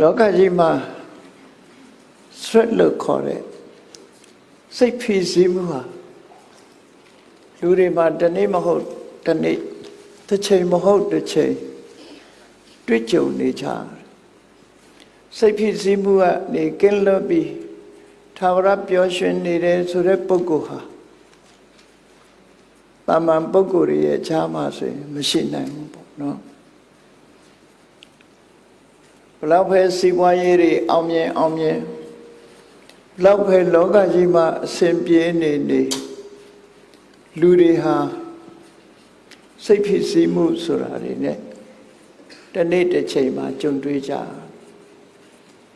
လောကကြီးမှာဆွတ်လို့ခေါ်တဲ့စိတ်ဖိစီးမှုဟာလူတွေမှာတနေ့မဟုတ်တနေ့တစ်ချိန်မဟုတ်တစ်ချိန်တွေ့ကြုံနေကြစိတ်ဖိစီးမှုကနေကင်းလွတ်ပြီးသာဝရပျော်ရွှင်နေတဲ့ဆိုတဲ့ပုဂ္ဂိုလ်ဟာတာမန်ပုဂ္ဂိုလ်ရဲ့ခြားမှာဆိုရင်မရှိနိုင်ဘူးပေါ့နော်ဘလောက်ပဲစီးပွားရေးတွေအောင်မြင်ဘလောက်ပဲလောကကြီးမှာအစဉ်ပြေနေလူတွေဟာစိတ်ဖြစ်စီးမှုဆိုတာတွေနဲ့တနေ့တစ်ချိန်မှာကြုံတွေ့ကြ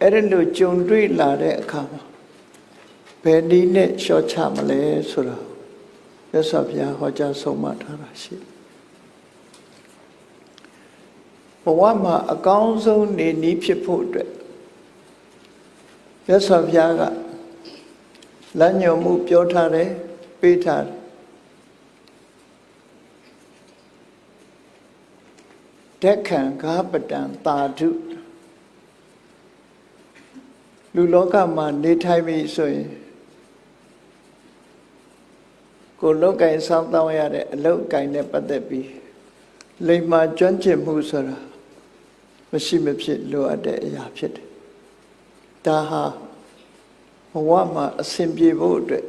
အဲ့ဒါလို့ကြုံတွေ့လာတဲ့အခါမှာဘယ်နည်းနဲ့လျှော့ချမလဲဆိုတာမြတ်စွာဘုရားဟောကြားဆုံးမထားတာရှိဘဝမှာအကောင်းဆုံးနေနည်းဖြစ်ဖို့အတွက်မြတ်စွာဘုရားကလမ်းညွှန်မှုပြောထားတယ်ပေးထားတယ်တက်ခံဂါပတံတာဓုလူလောကမှာနေထိုင်ပြီဆိုရင်ကိုလောကင်စောင့်တောင်းရတဲ့အလုပ်ကိုင်နဲ့ပတ်သက်ပြီးလိမ္မာကျွမ်းကျင်မှုဆိုတာမရှိမဖြစ်လိုအပ်တဲ့အရာဖြစ်တယ်။ဒါဟာဘဝမှာအဆင်ပြေဖို့အတွက်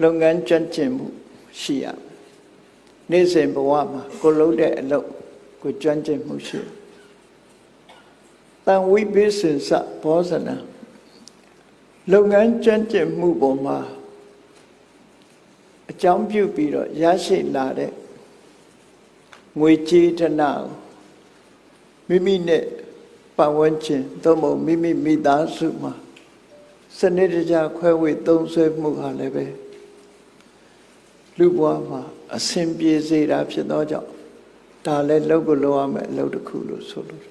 လုပ်ငန်းကျွမ်းကျင်မှုရှိရမယ်။နေ့စဉ်ဘဝမှာကိုလုပ်တဲ့အလုပ်ကိုကျွမ်းကျင်မှုရှိ။တန်ဝိပိစင်စဘောဇနာလုပ်ငန်းကျွမ်းကျင်မှုပေါ်မှာအကြောင်းပြုပြီးတော့ရရှိလာတဲ့ငွေကြေးတနာမိမိနဲ့ပတ်ဝန်းကျင်သို့မဟုတ်မိမိမိသားစုမှာစနစ်တကျခွဲဝေသုံးစွဲမှုဟာလည်းပဲလူဘဝမှာအဆင်ပြေစေတာဖြစ်သောကြောင့်ဒါလည်းလုပ်ကိုလုပ်ရမယ်အလုပ်တစ်ခုလို့ဆိုလို့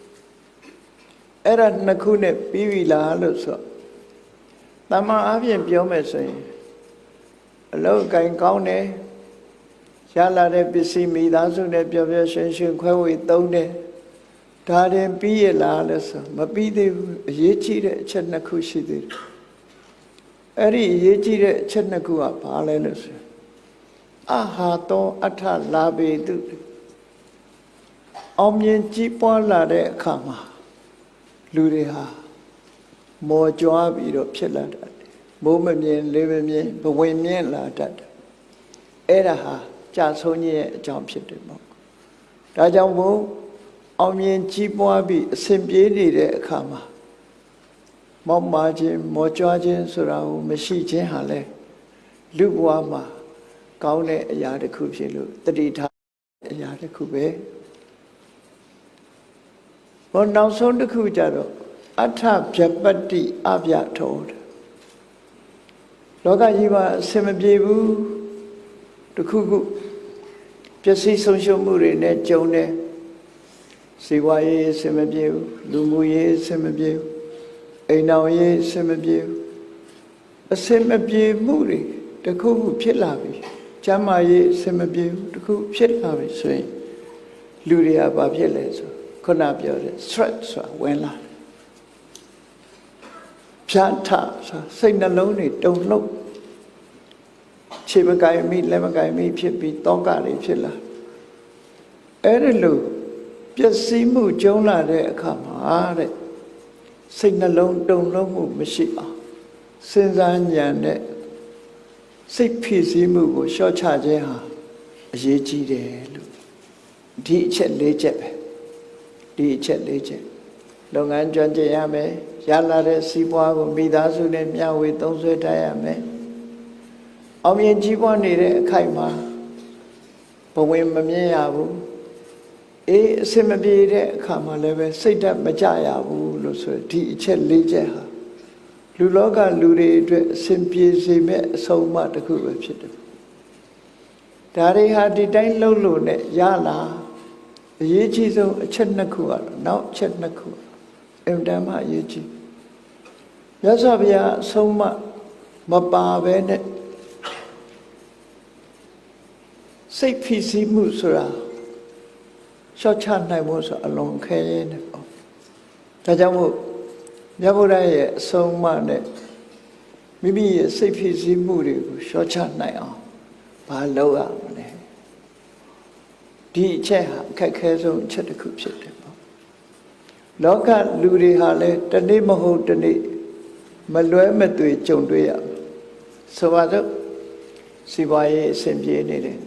အဲ့ဒါနှစ်ခုနဲ့ပြီးပြီလားလို့ဆိုတမန်အပြင်ပြောမယ်ဆိုရင်အလုပ်ကိုင်ကောင်းတယ်ရလာတဲ့ပစ္စည်းမိသားစုနဲ့ပျော်ပျော်ရွှင်ရွှင်ခွဲဝေသုံးတယ်ဒါရင်ပြီးရလားလို့ဆိုမပြီးသေးဘူးအရေးကြီးတဲ့အချက်နှစ်ခုရှိသေးတယ်အဲ့ဒီအရေးကြီးတဲ့အချက်နှစ်ခုကဘာလဲလို့ဆိုအဟာတောအထလာပေတုအောင်မြင်ကြီးပွားလာတဲ့အခါမှာလူတွေဟာမော်ကြွားပြီးတော့ဖြစ်လာတယ်မိုးမမြင်လေးမမြင်ဘဝင်မြင့်လာတတ်တယ်အဲ့ဒါဟာကြာဆုံးခြင်းရဲ့အကြောင်းဖြစ်တယ်ပေါ့ဒါကြောင့်မို့အောင်မြင်ကြီးပွားပြီးအစဉ်ပြေးနေတဲ့အခါမှာမောက်မာခြင်းမော်ကြွားခြင်းဆိုတာကိုမရှိခြင်းဟာလဲလူဘဝမှာကောင်းတဲ့အရာတစ်ခုဖြစ်လို့တတိထားအရာတစ်ခုပဲဘောနောက်ဆုံးတစ်ခုကြတော့အထဗျပတ္တိအဗျထောလောကကြီးမှာအဆင်မပြေဘူးတခုခုပျက်စီးဆုံးရှုံးမှုတွေနဲ့ကြုံတယ်စီးပွားရေးအဆင်မပြေဘူးလူမှုရေးအဆင်မပြေဘူးအိမ်တော်ရေးအဆင်မပြေဘူးအဆင်မပြေမှုတွေတခုခုဖြစ်လာပြီကျမ်းမာရေးအဆင်မပြေဘူးတခုဖြစ်လာပြီဆိုရင်လူတွေကဘာဖြစ်လဲဆိုခုနပြောတဲ့ stress ဆိုတာဝင်လာတယ်ဖြတ်ထစိတ်နှလုံးတွေတုန်လှုပ်ခြေမကိုင်မိလက်မကိုင်မိဖြစ်ပြီးတောကတွေဖြစ်လာအဲ့ဒါလို့ပျက်စီးမှုကျုံလာတဲ့အခါမှာတဲ့စိတ်နှလုံးတုန်လှုပ်မှုမရှိအောင်စဉ်းစားဉာဏ်နဲ့စိတ်ဖြစ်စည်းမှုကိုလျှော့ချခြင်းဟာအရေးကြီးတယ်လို့ဒီအချက်၄ချက်ပဲဒီအချက်၄ချက်လုပ်ငန်းကျွမ်းကျင်ရမယ်ရလာတဲ့စီးပွားကိုမိသားစုနဲ့မျှဝေသုံးစွဲထားရမယ်အောင်မြင်ကြီးပွားနေတဲ့အခိုက်မှာဘဝင်မမြင်ရဘူးအဆင်မပြေတဲ့အခါမှာလည်းပဲစိတ်ဓာတ်မကြရဘူးလို့ဆိုဒီအချက်၄ချက်ဟာလူလောကလူတွေအတွက်အဆင်ပြေစေမဲ့အဆုံးအမတစ်ခုပဲဖြစ်တယ်ဒါတွေဟာဒီတိုင်းလှုပ်လို့နဲ့ရလာအရေးကြီးဆုံးအချက်နှစ်ခုကတော့နောက်အချက်နှစ်ခုအင်တန်မှအရေးကြီးမြတ်စွာဘုရားအဆုံးအမမပါပဲနဲ့စိတ်ဖိစီးမှုဆိုတာလျှော့ချနိုင်ဖို့ဆိုအလွန်ခဲရဲနေပေါ့ ဒါကြောင့်မို့မြတ်ဗုဒ္ဓရဲ့အဆုံးအမနဲ့မိမိရဲ့စိတ်ဖြစ်စည်းမှုတွေကိုလျှော့ချနိုင်အောင်ဘာလုပ်ရမလဲဒီအချက်ဟာအခက်ခဲဆုံးအချက်တစ်ခုဖြစ်တယ်ပေါ့လောကလူတွေဟာလည်းတနေ့မဟုတ်တနေ့မလွဲမသွေကြုံတွေ့ရဆိုပါတော့စီးပွားရေးအဆင်ပြေနေတယ်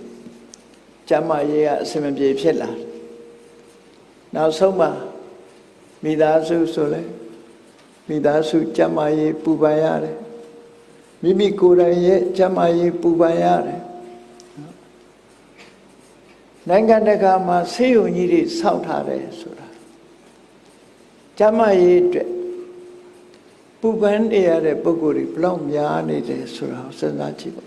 ကျန်းမာရေးကအဆင်မပြေဖြစ်လာနောက်ဆုံးမှာမိသားစုဆိုလဲမိသားစုကျန်းမာရေးပူပန်ရတယ်မိမိကိုယ်တိုင်ရဲ့ကျန်းမာရေးပူပန်ရတယ်နိုင်ငံတကာမှာဆေးရုံကြီးတွေဆောက်ထားတယ်ဆိုတာကျန်းမာရေးအတွက်ပူပန်နေရတဲ့ပုဂ္ဂိုလ်တွေဘလောက်များနေတယ်ဆိုတာကိုစဉ်းစားကြည့်ပါ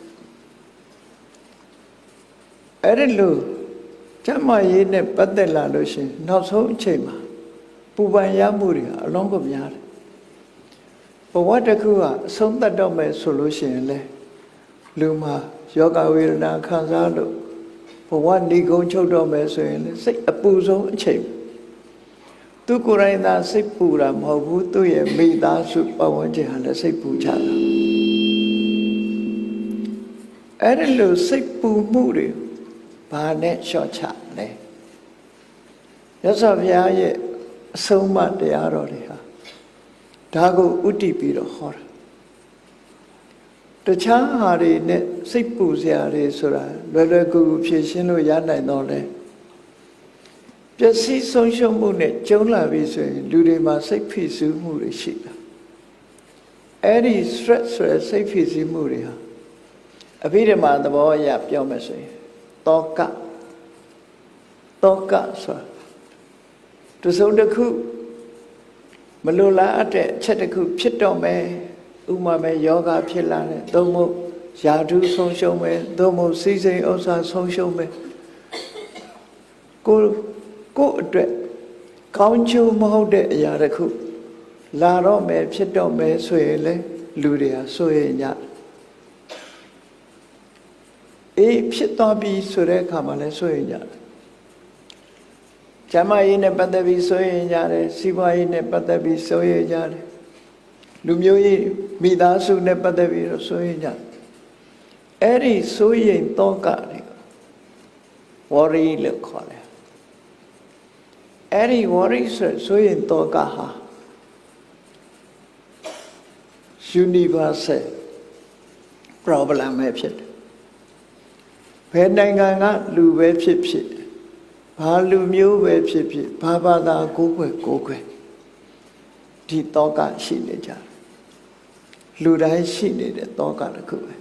အဲ့ဒီလိုကျန်းမာရေးနဲ့ပတ်သက်လာလို့ရှိရင်နောက်ဆုံးအချိန်မှာပူပန်ရမှုတွေအလုံးကိုများတယ်ဘဝတစ်ခုကအဆုံးသတ်တော့မယ်ဆိုလို့ရှိရင်လေလူမှာယောဂဝေဒနာခံစားလို့ဘဝနေကုန်ချုပ်တော့မယ်ဆိုရင်လေစိတ်အပူဆုံးအချိန်သူကိုယ်တိုင်သာစိတ်ပူတာမဟုတ်ဘူးသူ့ရဲ့မိသားစုပတ်ဝန်းကျင်ဟာလည်းစိတ်ပူကြတာအဲ့ဒီလိုစိတ်ပူမှုတွေဘာနဲ့လျှော့ချလဲရသော်ဘုရားရဲ့အဆုံးအမတရားတော်တွေဟာဒါကိုဥတည်ပြီးတော့ဟောတာတခြားဟာတွေနဲ့စိတ်ပူစရာတွေဆိုတာလွယ်လွယ်ကူကူဖြေရှင်းလို့ရနိုင်တော့လဲပျက်စီးဆုံးရှုံးမှုနဲ့ကြုံလာပြီဆိုရင်လူတွေမှာစိတ်ဖိစီးမှုတွေရှိတာအဲ့ဒီ stress ဆိုတဲ့စိတ်ဖိစီးမှုတွေဟာအဘိဓမ္မာသဘောအရပြောမယ်ဆိုရင်တောကဆိုတာသူစုံတစ်ခုမလိုလားအပ်တဲ့အချက်တစ်ခုဖြစ်တော့မယ်ဥမာပဲယောဂဖြစ်လာတယ်သို့မဟုတ်ယာတုဆုံးရှုံးမယ်သို့မဟုတ်စိစိမ်ဥစ္စာဆုံးရှုံးမယ်ကိုအတွက်ကောင်းကျိုးမဟုတ်တဲ့အရာတစ်ခုလာတော့မယ်ဖြစ်တော့မယ်ဆိုရင်လေလူတွေဟာစိုးရိမ်ကြအေးဖြစ်သွားပြီဆိုတဲ့အခါမှာလည်းစိုးရိမ်ကြတယ်ကျမ်းမာရေးနဲ့ပတ်သက်ပြီးစိုးရိမ်ကြတယ်စီးပွားရေးနဲ့ပတ်သက်ပြီးစိုးရိမ်ကြတယ်လူမျိုးရေးမိသားစုနဲ့ပတ်သက်ပြီးတော့စိုးရိမ်ကြတယ်အဲ့ဒီစိုးရိမ်သောကတွေ worry လို့ခေါ်တယ်အဲ့ဒီ worry ဆိုရင်သောကဟာ universal problem ပဲဖြစ်တယ်ဘယ်နိုင်ငံကလူပဲဖြစ်ဖြစ်ဘာလူမျိုးပဲဖြစ်ဖြစ်ဘာဘာသာကိုယ်ွယ်ဒီသောကရှိနေကြတယ်လူတိုင်းရှိနေတဲ့သောကတစ်ခုပဲ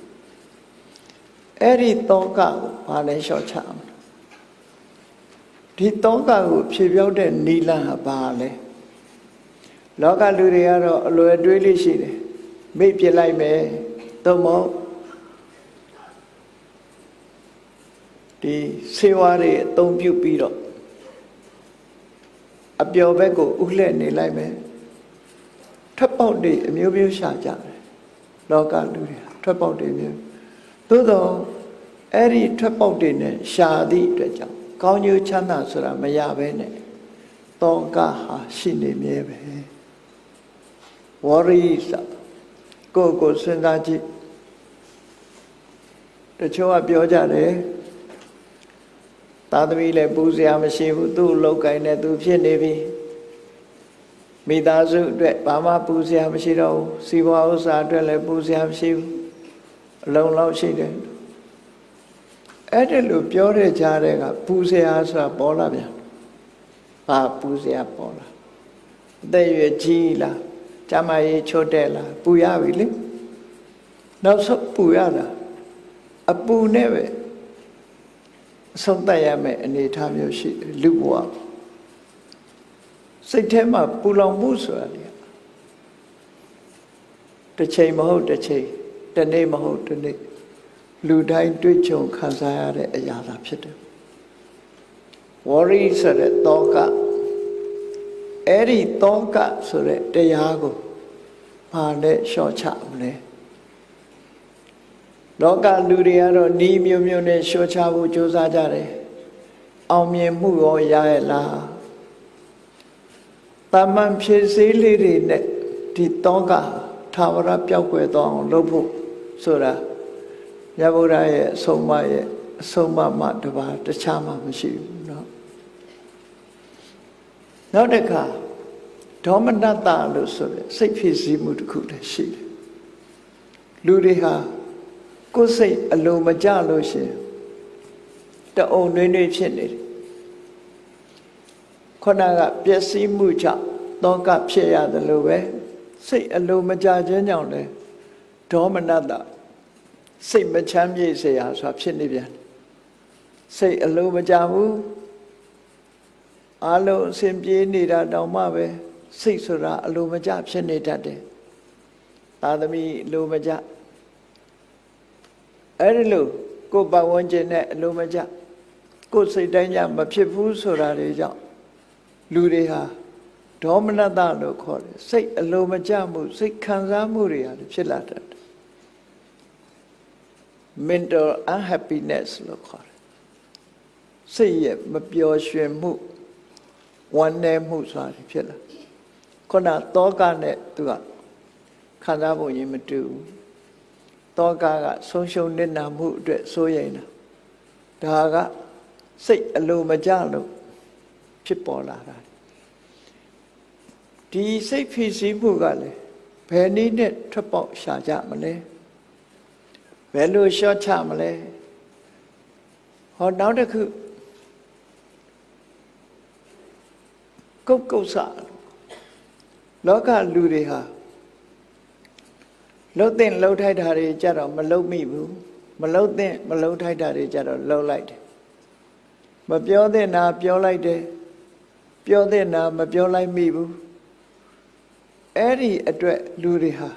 အဲ့ဒီသောကကိုဘာလဲလျှော့ချအောင်ဒီသောကကိုဖြေပြောက်တဲ့နိလန်ဟာဘာလဲလောကလူတွေကတော့အလွယ်တွေးလေးရှိတယ်မိတ်ပြလိုက်မယ်သို့မဟုတ်ဒီဆေးဝါးတွေအသုံးပြုပြီးတော့အပျော်ဘက်ကိုဥလှည့်နေလိုက်မယ်ထွက်ပေါက်တွေအမျိုးမျိုးရှာကြတယ်လောကလူတွေထွက်ပေါက်တွေမျိုးသို့တော့အဲ့ဒီထွက်ပေါက်တွေနဲ့ရှာသည့်အတွက်ကြောင့်ကောင်းကျိုးချမ်းသာဆိုတာမရဘဲနဲ့တောကဟာရှိနေမြဲပဲ worry ကိုစဉ်းစားကြည့်တချို့ကပြောကြတယ်သာသမီလည်းပူစရာမရှိဘူးသူ့အလုပ်ကိုင်းနဲ့သူဖြစ်နေပြီမိသားစုအတွက်ဘာမှပူစရာမရှိတော့ဘူးစီးပွားဥစ္စာအတွက်လည်းပူစရာမရှိဘူးအလုံးလောက်ရှိတယ်အဲ့ဒါလို့ပြောတဲ့ကြားတဲ့ကပူစရာဆိုတာပေါ်လာပြန်ဘာပူစရာပေါ်လာအသက်ရွယ်ကြီးလားကျမကြီးချို့တဲ့လားပူရပြီလေနောက်ဆုံးပူရတာအပူနဲ့ပဲအဆုံးသတ်ရမယ်အနေအထားမျိုးရှိတယ်လူဘဝစိတ်ထဲမှာပူလောင်မှုဆိုတာလေတစ်ချိန်မဟုတ်တစ်ချိန်တစ်နေ့မဟုတ်တစ်နေ့လူတိုင်းတွေ့ကြုံခံစားရတဲ့အရာသာဖြစ်တယ် worry ဆိုတဲ့တောကအဲ့ဒီတောကဆိုတဲ့တရားကိုဘာနဲ့လျှော့ချမလဲလောကလူတွေကတော့ဤမျိုးမျိုးနဲ့လျှော့ချဖို့ကြိုးစားကြတယ်အောင်မြင်မှုရောရရဲ့လား တာမန်ဖြည့်စည်းလေးတွေနဲ့ဒီတောကထာဝရပြောက်ွယ်သွားအောင်လုပ်ဖို့ဆိုတာမြတ်ဗုဒ္ဓရဲ့အဆုံးအမမှတပါတခြားမှမရှိဘူးเนาะနောက်တစ်ခါဒေါမနတလို့ဆိုတဲ့စိတ်ဖြစ်စည်းမှုတစ်ခုလည်းရှိတယ်လူတွေဟာကိုယ်စိတ်အလိုမကျလို့ရှိရင်တအုံနှွေးနှွေးဖြစ်နေတယ်ခုနကပျက်စီးမှုကြောင့်တောကဖြစ်ရတယ်လို့ပဲစိတ်အလိုမကျခြင်းကြောင့်လည်းဒေါမနတစိတ်မချမ်းမြေ့เสียဆိုတာဖြစ်နေပြန်စိတ်အလိုမကျဘူးအလုံးအစဉ်ပြေးနေတာတောင်မှပဲစိတ်ဆိုတာအလိုမကျဖြစ်နေတတ်တယ်သာသမီအလိုမကျအဲ့ဒီလိုကိုယ်ပတ်ဝန်းကျင်နဲ့အလိုမကျကိုယ်စိတ်တိုင်းကြမဖြစ်ဘူးဆိုတာတွေကြောင့်လူတွေဟာဒေါမနတလို့ခေါ်တယ်စိတ်အလိုမကျမှုစိတ်ခံစားမှုတွေဟာဖြစ်လာတတ်တယ် mental unhappiness လို့ခေါ်တယ်စိတ်ရဲ့မပျော်ရွှင်မှုဝမ်းနည်းမှုဆိုတာဖြစ်လာခုနတောကနဲ့သူကခံစားဖို့ရင်မတူဘူးတောကဆုံးရှုံးနစ်နာမှုအတွက်စိုးရိမ်တာဒါကစိတ်အလိုမကျလို့ဖြစ်ပေါ်လာတာဒီစိတ်ဖြစ်စည်းမှုကလည်းဘယ်နည်းနဲ့ထွက်ပေါက်ရှာကြမလဲဘယ်လိုလျှော့ချမလဲဟောနောက်တစ်ခုကုတ်ဆလောကလူတွေဟာလှုပ်တဲ့လှုပ်ထိုက်တာတွေကြတော့မလှုပ်မိဘူးမလှုပ်တဲ့မလှုပ်ထိုက်တာတွေကြတော့လှုပ်လိုက်တယ်မပြောတဲ့နာပြောလိုက်တယ်ပြောတဲ့နာမပြောလိုက်မိဘူးအဲ့ဒီအတွက်လူတွေဟာ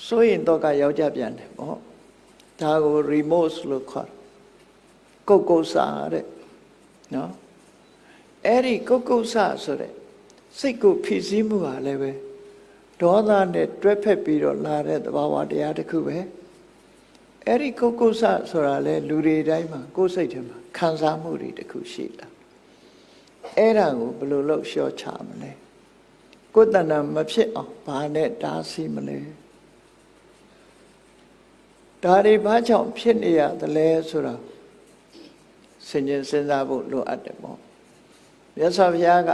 စိုးရင်တော့ကရောက်ကြပြန်တယ်ပေါ့ဒါကို remorse လို့ခေါ်ကုတ်ဆာတဲ့နော်အဲ့ဒီကုတ်ဆာဆိုတဲ့စိတ်ကိုဖြစ်စည်းမှုဟာလည်းပဲဒေါသနဲ့တွဲဖက်ပြီးတော့လာတဲ့သဘာဝတရားတစ်ခုပဲအဲ့ဒီကုတ်ဆာဆိုတာလေလူတွေတိုင်းမှာကိုယ်စိတ်ထဲမှာခံစားမှုတွေတစ်ခုရှိလာအဲ့ဒါကိုဘယ်လိုလုပ်လျှော့ချမလဲကိုယ်တဏ္ဍာမဖြစ်အောင်ဘာနဲ့တားဆီးမလဲဒါတွေဘာကြောင့်ဖြစ်နေရသလဲဆိုတာစဉ်းကျင်စဉ်းစားဖို့လိုအပ်တယ်ပေါ့မြတ်စွာဘုရားက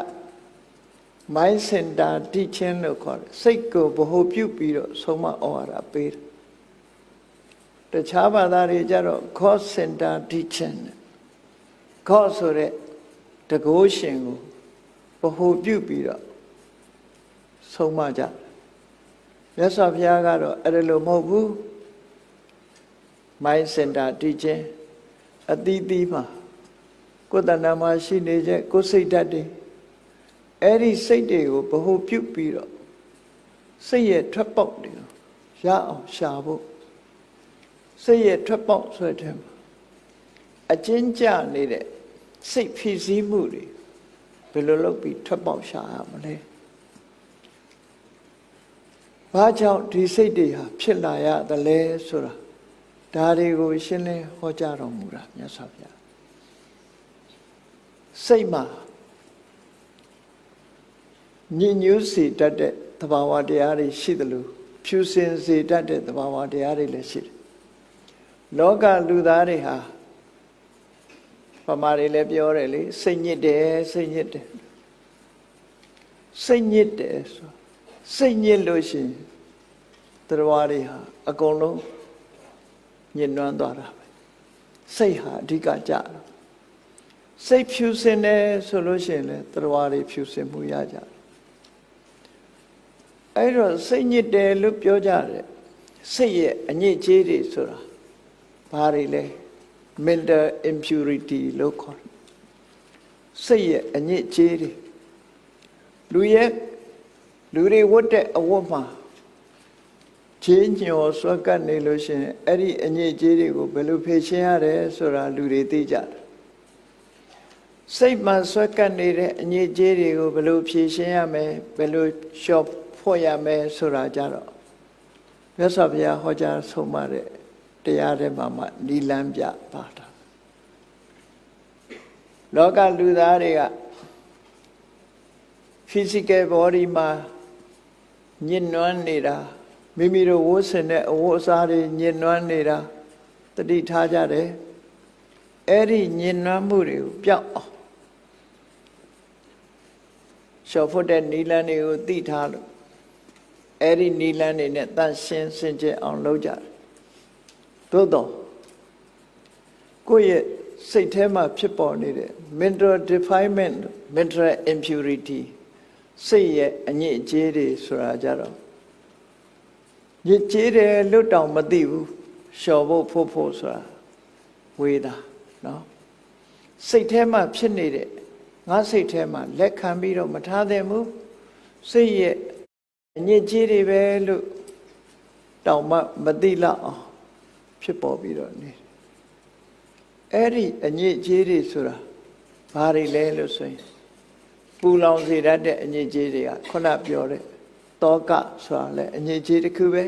mind center teaching လို့ခေါ်တယ်စိတ်ကိုဗဟိုပြုပြီးတော့ဆုံးမဩဝါဒပေးတယ်တခြားဘာသာတွေကြတော့ God center teaching God ဆိုတဲ့တကုရှင်ကိုဗဟိုပြုပြီးတော့ဆုံးမကြမြတ်စွာဘုရားကတော့အဲ့ဒါလိုမဟုတ်ဘူး mind center teaching အသီးသီးမှာကိုယ်တဏ္ဍာမှာရှိနေတဲ့ကိုယ်စိတ်ဓာတ်တွေအဲ့ဒီစိတ်တွေကိုဗဟိုပြုပြီးတော့စိတ်ရဲ့ထွက်ပေါက်တွေကိုရအောင်ရှာဖို့စိတ်ရဲ့ထွက်ပေါက်ဆိုတဲ့မှာအကျဉ်းကျနေတဲ့စိတ်ဖြစ်စည်းမှုတွေဘယ်လိုလုပ်ပြီးထွက်ပေါက်ရှာရမလဲဘာကြောင့်ဒီစိတ်တွေဟာဖြစ်လာရသလဲဆိုတာဒါတွေကိုရှင်းလင်းဟောကြားတော်မူတာမြတ်စွာဘုရားစိတ်မှာညဉ့်ညူးစေတတ်တဲ့သဘာဝတရားတွေရှိသလိုဖြူစင်စေတတ်တဲ့သဘာဝတရားတွေလည်းရှိတယ်လောကလူသားတွေဟာပမာတွေလည်းပြောတယ်လေစိတ်ညစ်တယ်စိတ်ညစ်တယ်စိတ်ညစ်တယ်ဆိုစိတ်ညစ်လို့ရှိရင်တရားတွေဟာအကုန်လုံးညှဉ်းနှွမ်းသွားတာပဲစိတ်ဟာအဓိကကြတာစိတ်ဖြူစင်တယ်ဆိုလို့ရှိရင်လည်းတရားတွေဖြူစင်မှုရကြတယ်အဲ့တော့စိတ်ညစ်တယ်လို့ပြောကြတယ်စိတ်ရဲ့အညစ်အကြေးတွေဆိုတာဘာတွေလဲ mental impurity လို့ခေါ်တယ်စိတ်ရဲ့အညစ်အကြေးတွေလူတွေဝတ်တဲ့အဝတ်မှာခြေညှော်ဆွဲကပ်နေလို့ရှိရင်အဲ့ဒီအညစ်အကြေးတွေကိုဘယ်လိုဖြေရှင်းရတယ်ဆိုတာလူတွေသိကြတယ်စိတ်မှာဆွဲကပ်နေတဲ့အညစ်အကြေးတွေကိုဘယ်လိုဖြေရှင်းရမယ်ဘယ်လိုလျှော့ဖို့ရမယ်ဆိုတာကြတော့မြတ်စွာဘုရားဟောကြားဆုံးမတဲ့တရားတွေမှာနိလန်းပြပါတာလောကလူသားတွေက physical body မှာညှဉ်းနှွမ်းနေတာမိမိတို့ဝတ်ဆင်တဲ့အဝတ်အစားတွေညှဉ်းနှွမ်းနေတာတတိထားကြတယ်အဲ့ဒီညှဉ်းနှွမ်းမှုတွေကိုပျောက်အောင်ရှော့ဖို့တဲ့နီလန်းတွေကိုသိထားလို့အဲ့ဒီနီလန်းတွေနဲ့တန်ရှင်းစင်ကြယ်အောင်လုပ်ကြတယ်သို့တော့ကိုယ့်ရဲ့စိတ်ထဲမှာဖြစ်ပေါ်နေတဲ့ mental defilement mental impurity စိတ်ရဲ့အညစ်အကြေးတွေဆိုတာကြတော့ညစ်ကြေးတယ်လွတ်တောင်မသိဘူးလျှော်ဖို့ဆိုတာဝေးတာနော်စိတ်ထဲမှာဖြစ်နေတဲ့ငါစိတ်ထဲမှာလက်ခံပြီးတော့မထားသင့်ဘူးစိတ်ရဲ့အညစ်အကြေးတွေပဲလို့တောင်မှမသိလောက်အောင်ဖြစ်ပေါ်ပြီးတော့နေအဲ့ဒီအညစ်အကြေးတွေဆိုတာဘာတွေလဲလို့ဆိုရင်ပူလောင်စေတတ်တဲ့အညစ်အကြေးတွေကခုနပြောတဲ့တောကဆိုတာလဲအညစ်အကြေးတစ်ခုပဲ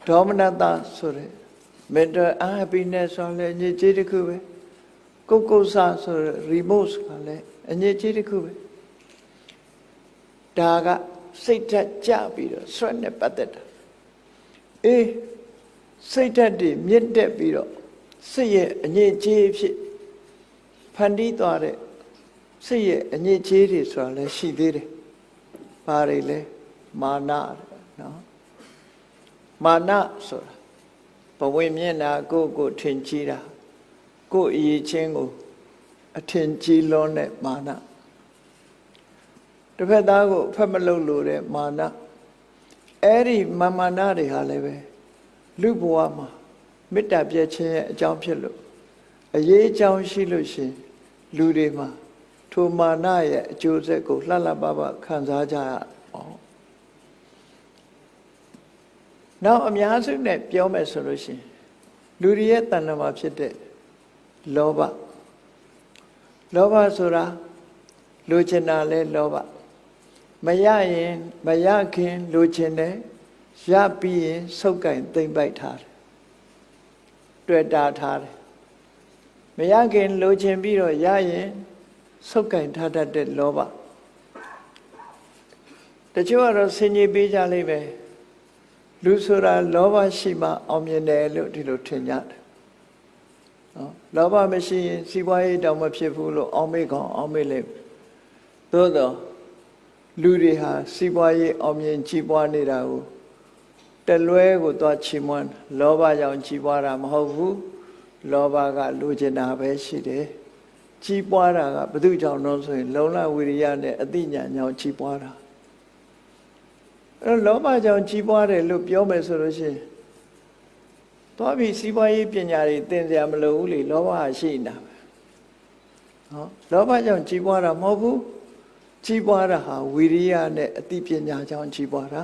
ဒေါမနတာဆိုတဲ့ mental unhappiness ဆိုတာလဲအညစ်အကြေးတစ်ခုပဲကုက္ကုဆာဆိုတဲ့ remorse ကလည်းအညစ်အကြေးတစ်ခုပဲဒါကစိတ်ဓာတ်ကြပြီးတော့ stress နဲ့ပတ်သက်တာအေးစိတ်ဓာတ်တွေမြင့်တက်ပြီးတော့စိတ်ရဲ့အညစ်အကြေးဖြစ်ဖန်တီးသွားတဲ့စိတ်ရဲ့အညစ်အကြေးတွေဆိုတာလည်းရှိသေးတယ်။ဘာတွေလဲမာနနော်မာနဆိုတာဘဝင်မျက်နာကိုထင်ကြီးတာကိုအရေးချင်းကိုအထင်ကြီးလွန်းတဲ့မာနတစ်ဖက်သားကိုအဖက်မလုပ်လို့တဲ့မာနအဲ့ဒီမာနတွေဟာလည်းပဲလူဘဝမှာမေတ္တာပြည့်ခြင်းရဲ့အကြောင်းဖြစ်လို့အရေးအကြောင်းရှိလို့ရှင်လူတွေမှာထိုမာနရဲ့အကျိုးဆက်ကိုလှလှပပခံစားကြရအောင်နောက်အများစုနဲ့ပြောမယ်ဆိုလို့ရှင်လူတွေရဲ့တဏ္ဍာမှာဖြစ်တဲ့လောဘဆိုတာလိုချင်တာလဲလောဘမရရင်မရခင်လိုချင်တယ်ရပြီးရင်ဆုပ်ကင်သိမ့်ပိုက်ထားတယ်တွေ့တာထားတယ်မရခင်လိုချင်ပြီးတော့ရရင်ဆုပ်ကင်ထားတတ်တဲ့လောဘတချို့ကတော့ဆင်ញေပေးကြလိမ့်မယ်လူဆိုတာလောဘရှိမှအောင်မြင်တယ်လို့ဒီလိုထင်ကြတယ်နော်လောဘမရှိရင်စီးပွားရေးတောင်မဖြစ်ဘူးလို့အောင်းမေ့ကောင်အောင်းမေ့လိမ့်သို့တော့လူတွေဟာစီးပွားရေးအောင်မြင်ကြီးပွားနေတာကိုတလွဲကိုသွားချီးမွမ်းလောဘကြောင့်ကြီးပွားတာမဟုတ်ဘူးလောဘကလိုချင်တာပဲရှိတယ်ကြီးပွားတာကဘု து ကြောင့်တော့ဆိုရင်လုံလဝိရိယနဲ့အသိဉာဏ်ကြောင့်ကြီးပွားတာအဲ့လောဘကြောင့်ကြီးပွားတယ်လို့ပြောမယ်ဆိုလို့ရှိရင်သွားပြီးစီးပွားရေးပညာတွေသင်စရာမလိုဘူးလေလောဘရှိနေတာပဲနော်လောဘကြောင့်ကြီးပွားတာမဟုတ်ဘူးကြီးပွားတာဟာဝိရိယနဲ့အသိပညာကြောင့်ကြီးပွားတာ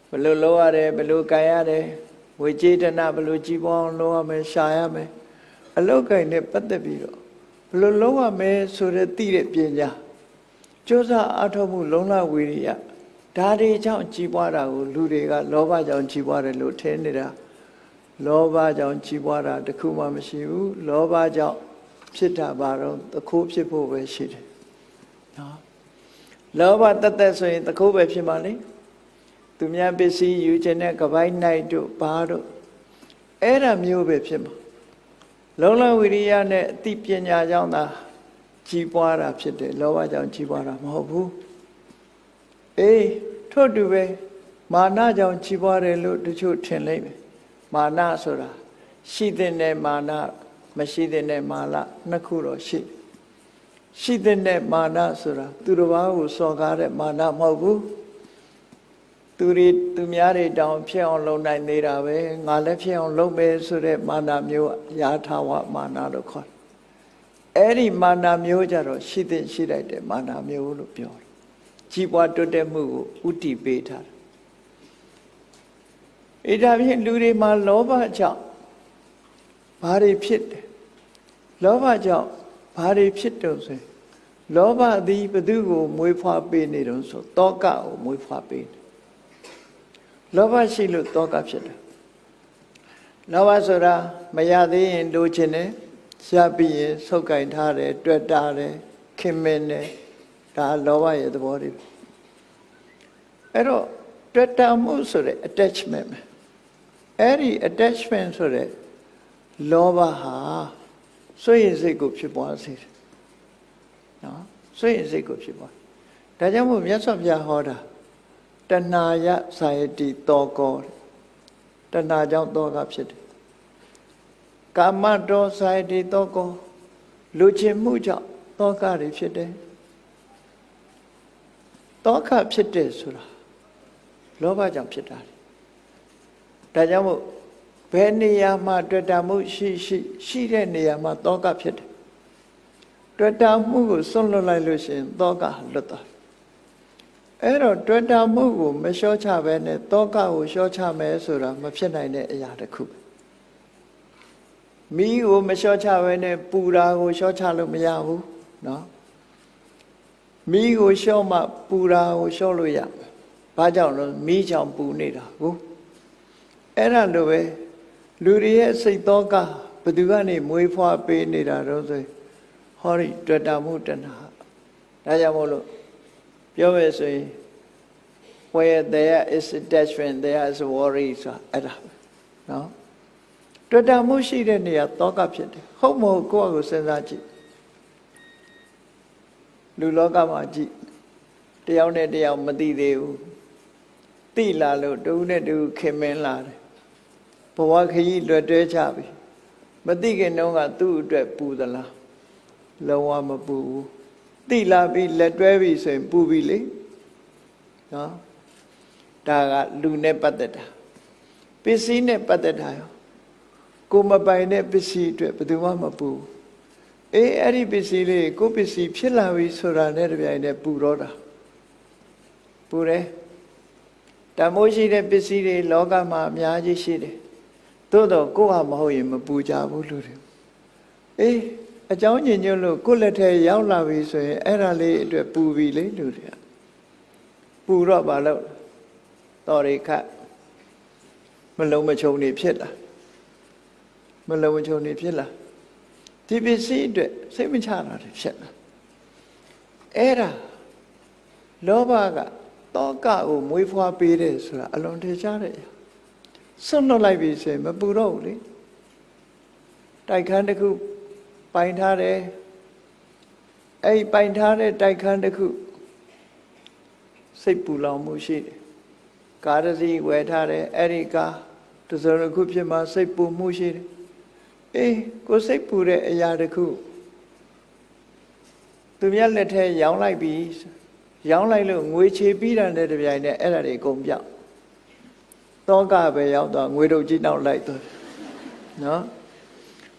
ဘယ်လိုလုပ်ရတယ်ဘယ်လိုကြံရတယ်ဝိចេတနာဘယ်လိုကြီးပွားအောင်လုပ်ရမယ်ရှာရမယ်အလုတ်ကိုင်နဲ့ပတ်သက်ပြီးတော့ဘယ်လိုလုပ်ရမယ်ဆိုတဲ့သိတဲ့ပညာကြိုးစားအားထုတ်မှုလုံလဝိရိယဒါတွေကြောင့်ကြီးပွားတာကိုလူတွေကလောဘကြောင့်ကြီးပွားတယ်လို့ထင်နေတာလောဘကြောင့်ကြီးပွားတာတခုမှမရှိဘူးလောဘကြောင့်ဖြစ်တာဘာတော့တခိုးဖြစ်ဖို့ပဲရှိတယ်နော်လောဘတက်တက်ဆိုရင်တခိုးပဲဖြစ်မှာလေသူများပစ္စည်းယူခြင်းနဲ့ကပိုင်းနိုင်တို့ဘာတို့အဲ့ဒါမျိုးပဲဖြစ်မှာလုံလဝိရိယနဲ့အသိပညာကြောင့်သာကြီးပွားတာဖြစ်တယ်လောဘကြောင့်ကြီးပွားတာမဟုတ်ဘူးအေးထို့တူပဲမာနကြောင့်ကြီးပွားတယ်လို့တချို့ထင်လိမ့်မယ်မာနဆိုတာရှိတဲ့မာနမရှိတဲ့မာနနှစ်ခုတော့ရှိတဲ့မာနဆိုတာသူတစ်ပါးကိုစော်ကားတဲ့မာနမဟုတ်ဘူးသူများတွေတောင်ဖြစ်အောင်လုပ်နိုင်သေးတာပဲငါလည်းဖြစ်အောင်လုပ်မယ်ဆိုတဲ့မာနမျိုးယာထာဝမာနလို့ခေါ်တယ်အဲ့ဒီမာနမျိုးကြတော့ရှိလိုက်တဲ့မာနမျိုးလို့ပြောတယ်ကြီးပွားတိုးတက်မှုကိုဥတည်ပေးထားတယ်ဒါဖြင့်လူတွေမှာလောဘကြောင့်ဘာတွေဖြစ်တယ်လောဘကြောင့်ဘာတွေဖြစ်တော့ဆိုလောဘသည်ဘသူကိုမွေးဖွားပေးနေတုံးဆိုတောကကိုမွေးဖွားပေးတယ်လောဘရှိလို့တောကဖြစ်တယ်လောဘဆိုတာမရသေးရင်လိုချင်တယ်ရပြီးရင်ဆုပ်ကင်ထားတယ်တွေ့တာတယ်ခင်မင်းတယ် ဒါလောဘရဲ့သဘောတွေအဲ့တော့တွေ့တာမှုဆိုတဲ့ attachment အဲ့ဒီ attachment ဆိုတဲ့လောဘဟာစွန့်ရင်စိတ်ကိုဖြစ်ပွားစေတယ်နော်စွန့်ရင်စိတ်ကိုဖြစ်ပွားဒါကြောင့်မို့မြတ်စွာဘုရားဟောတာတဏှာယဇာယတိတောကောတဏှာကြောင့်တောကဖြစ်တယ်ကာမတောဇာယတိတောကောလူချင်မှုကြောင့်တောကတွေဖြစ်တယ်တောကဖြစ်တယ်ဆိုတာလောဘကြောင့်ဖြစ်တာဒါကြောင့်မို့ဘယ်နေရာမှာတွေ့တာမှုရှိတဲ့နေရာမှာတောကဖြစ်တယ်တွေ့တာမှုကိုစွန့်လွတ်လိုက်လို့ရှိရင်တောကလွတ်သွားအဲ့တော့တွေ့တာမှုကိုမလျှော့ချဘဲနဲ့တောကကိုလျှော့ချမယ်ဆိုတာမဖြစ်နိုင်တဲ့အရာတစ်ခုမိကိုမလျှော့ချဘဲနဲ့ပူတာကိုလျှော့ချလို့မရဘူးနော်မိကိုလျှော့မှပူတာကိုလျှော့လို့ရဘာကြောင့်လဲမိကြောင့်ပူနေတာကိုအဲ့ဒါလိုပဲလူတွေရဲ့စိတ်သောကဘယ်သူကနေမွေးဖွားပေးနေတာတော့ဆိုဟောဒီတွေ့တာမှုတဏှာဒါကြောင့်မို့လို့ပြောမယ်ဆိုရင် where there is attachment there is worry ဆိုတာအဲ့ဒါနော်တွေ့တာမှုရှိတဲ့နေရာသောကဖြစ်တယ်ဟုတ်မဟုတ်ကိုယ့်အကိုစဉ်းစားကြည့်လူလောကမှာကြည့်တယောက်နဲ့တယောက်မသိသေးဘူးသိလာလို့တူနဲ့တူခင်မင်းလာတယ်ဘဝခရီးလွတ်တွဲချပြီမသိခင်တုန်းကသူ့အတွက်ပူသလားလုံးဝမပူဘူးသိလာပြီလက်တွဲပြီဆိုရင်ပူပြီလေနော်ဒါကလူနဲ့ပတ်သက်တာပစ္စည်းနဲ့ပတ်သက်တာရောကိုမပိုင်တဲ့ပစ္စည်းအတွက်ဘယ်သူမှမပူအေးအဲ့ဒီပစ္စည်းလေးကိုပစ္စည်းဖြစ်လာပြီဆိုတာနဲ့တပြိုင်တည်းပူတော့တာပူတယ်တမိုးရှိတဲ့ပစ္စည်းတွေလောကမှာအများကြီးရှိတယ်သို့တော့ကိုယ်ဟာမဟုတ်ရင်မပူကြဘူးလူတွေအေးအကြောင်းညင်ညွတ်လို့ကိုယ်လက်ထဲရောက်လာပြီဆိုရင်အဲ့ဒါလေးအတွက်ပူပြီလေလူတွေကပူတော့ဘာလို့တော်ရိခမလုံးမချုံနေဖြစ်လာမလုံးမချုံနေဖြစ်လာဒီပစ္စည်းအတွက်စိတ်မချတာတွေဖြစ်လာအဲ့ဒါလောဘကတောကကိုမွေးဖွားပေးတယ်ဆိုတာအလွန်ထင်ရှားတယ်ဆွတ်လွတ်လိုက်ပြီဆိုရင်မပူတော့ဘူးလေတိုက်ခန်းတစ်ခုပိုင်ထားတယ်အဲ့ပိုင်ထားတဲ့တိုက်ခန်းတစ်ခုစိတ်ပူလောင်မှုရှိတယ်ကားတစ်စီးဝယ်ထားတယ်အဲ့ဒီကားတစ်စုံတစ်ခုဖြစ်မှစိတ်ပူမှုရှိတယ်အေးကိုစိတ်ပူတဲ့အရာတစ်ခုသူများလက်ထဲရောင်းလိုက်ပြီရောင်းလိုက်လို့ငွေချေပြီးတာနဲ့တပြိုင်နက်အဲ့ဒါတွေအကုန်ပြောက်တောကပဲရောက်တော့ငွေတို့ကြီးနောက်လိုက်သွားနော်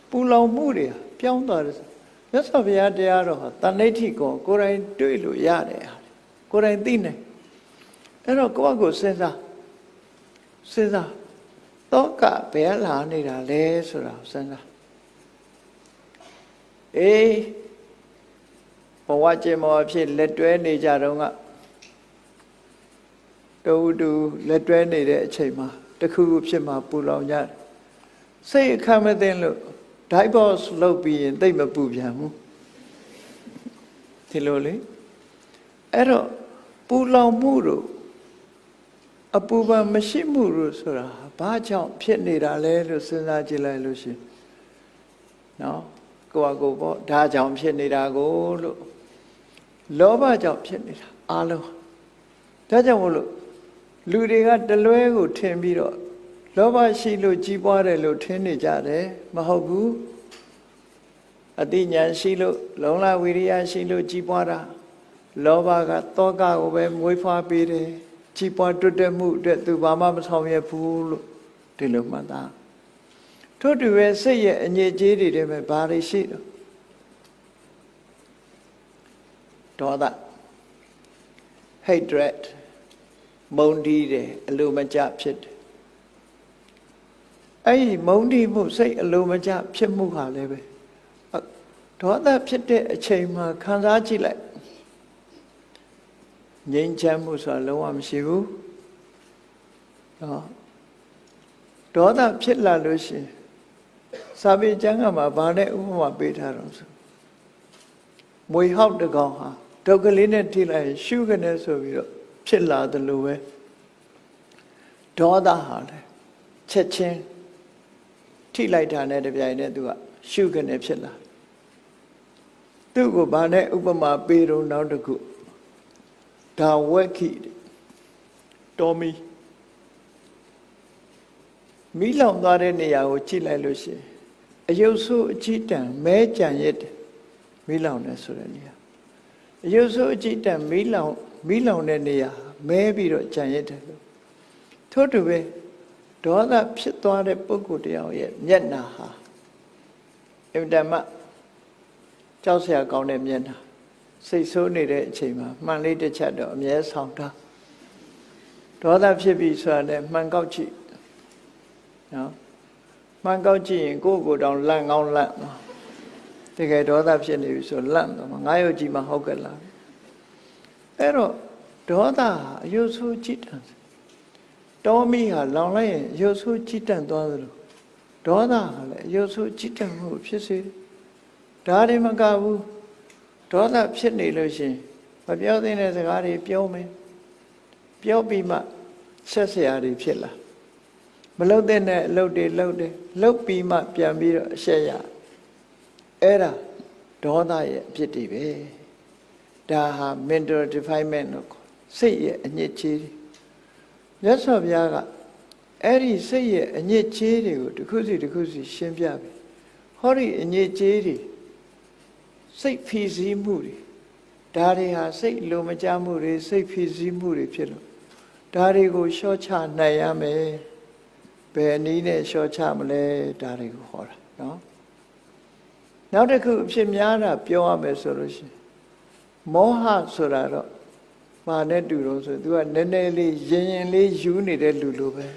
ပူလောင်မှုတွေပြောင်းသွားတယ်မြတ်စွာဘုရားတရားတော်ဟာတဏှိဋ္ဌိကိုကိုယ်တိုင်တွေ့လို့ရတယ်ကိုယ်တိုင်သိနိုင်အဲ့တော့ကိုယ့်အကိုစဉ်းစားတောကဘယ်လာနေတာလဲဆိုတာစဉ်းစားအေးဘဝကျင်မောဖြစ်လက်တွဲနေကြတော့ကတူလက်တွဲနေတဲ့အချိန်မှာတခုခုဖြစ်မှာပူလောင်ကြတယ်စိတ်အခမ်းမသိလို့ divorce လုပ်ပြီးရင်သိမပူပြန်ဘူးဒီလိုလေအဲ့တော့ပူလောင်မှုတို့အပူပန်မရှိမှုတို့ဆိုတာဘာကြောင့်ဖြစ်နေတာလဲလို့စဉ်းစားကြည့်လိုက်လို့ရှိရင်နော်ကိုယ့်အကိုပေါ့ဒါကြောင့်ဖြစ်နေတာကိုလို့လောဘကြောင့်ဖြစ်နေတာအားလုံးဒါကြောင့်မို့လို့လူတွေကတလွဲကိုထင်ပြီးတော့လောဘရှိလို့ကြီးပွားတယ်လို့ထင်နေကြတယ်မဟုတ်ဘူးအတိညာရှိလို့လုံလဝိရိယရှိလို့ကြီးပွားတာလောဘကတောကကိုပဲမွေးဖွားပေးတယ်ကြီးပွားတွတ်တက်မှုအတွက်သူဘာမှမဆောင်ရွက်ဘူးလို့ဒီလိုမှတ်သားထို့တူပဲစိတ်ရဲ့အငြိအကျေးတွေတည်းပဲဘာတွေရှိတော့ဒေါသ hatred မုန်းတီးတယ်အလိုမကျဖြစ်တယ်အဲ့ဒီမုန်းတီးမှုစိတ်အလိုမကျဖြစ်မှုဟာလည်းပဲဒေါသဖြစ်တဲ့အချိန်မှာခံစားကြည့်လိုက်ငြိမ်းချမ်းမှုဆိုတာလုံးဝမရှိဘူးနော်ဒေါသဖြစ်လာလို့ရှိရင်စာပေကျမ်းကမှာဗာနဲ့ဥပမာပေးထားတော့ဆိုမွေဟောက်တကောင်ဟာ ဒုက္ခလေးနဲ့ထိလိုက်ရှုကနေဆိုပြီးတော့ဖြစ်လာတယ်လို့ပဲဒေါသဟာလေချက်ချင်းထိလိုက်တာနဲ့တပြိုင်တည်းသူကရှုကနေဖြစ်လာသူ့ကိုဗာနဲ့ဥပမာပေးတော့နောက်တစ်ခုဒါဝက်ခိတော်မီလောင်သွားတဲ့နေရာကိုကြည့်လိုက်လို့ရှိရင်အယုတ်ဆိုးအကြည့်တန်မဲကြံရက်တယ်မီလောင်နေဆိုတဲ့နေရာအယုတ်ဆိုးအကြည့်တန်မီလောင်တဲ့နေရာမဲပြီးတော့ကြံရက်တယ်လို့ထို့တူပဲဒေါသဖြစ်သွားတဲ့ပုဂ္ဂိုလ်တယောက်ရဲ့မျက်နှာဟာအင်တမကြောက်စရာကောင်းတဲ့မျက်နှာစိတ်ဆိုးနေတဲ့အချိန်မှာမှန်လေးတစ်ချက်တော့အမြဲဆောင်တာဒေါသဖြစ်ပြီဆိုတာနဲ့မှန်ကောက်ကြည့်နော်မှန်ကောက်ကြည့်ရင်ကိုယ့်ကိုယ်တောင်လန့်ကောင်းလန့်တကယ်ဒေါသဖြစ်နေပြီဆိုလန့်တော့ငါရုပ်ကြီးမှဟုတ်ကဲ့လားအဲ့တော့ဒေါသဟာအယုတ်ဆိုးကြည့်တန်တောမီဟာလောင်လိုက်ရင်အယုတ်ဆိုးကြည့်တန်သွားသလိုဒေါသဟာလည်းအယုတ်ဆိုးကြည့်တန်မှုဖြစ်စေဒါတွေမကဘူးဒေါသဖြစ်နေလို့ရှိရင်မပြောသင့်တဲ့စကားတွေပြောမယ်ပြောပြီးမှဆက်ဆရာတွေဖြစ်လာမလုပ်တဲ့အလုပ်တွေလုပ်တယ်လုပ်ပြီးမှပြန်ပြီးတော့အရှက်ရအဲ့ဒါဒေါသရဲ့အဖြစ်တွေပဲဒါဟာ mental defilement လို့ခေါ်စိတ်ရဲ့အညစ်အကြေးတွေမြတ်စွာဘုရားကအဲ့ဒီစိတ်ရဲ့အညစ်အကြေးတွေကိုတစ်ခုစီတစ်ခုစီရှင်းပြပြီဟောဒီအညစ်အကြေးတွေစိတ်ဖိစီးမှုတွေဒါတွေဟာစိတ်လိုမကျမှုတွေစိတ်ဖိစီးမှုတွေဖြစ်လို့ဒါတွေကိုလျှော့ချနိုင်ရမယ်ဘယ်နည်းနဲ့လျှော့ချမလဲဒါတွေကိုဟောတာနော်နောက်တစ်ခုအဖြစ်များတာပြောရမယ်ဆိုလို့ရှိရင်မောဟဆိုတာတော့မာနဲ့တူတော့ဆိုသူကနည်းနည်းလေးရင်လေးယူနေတဲ့လူလိုပဲ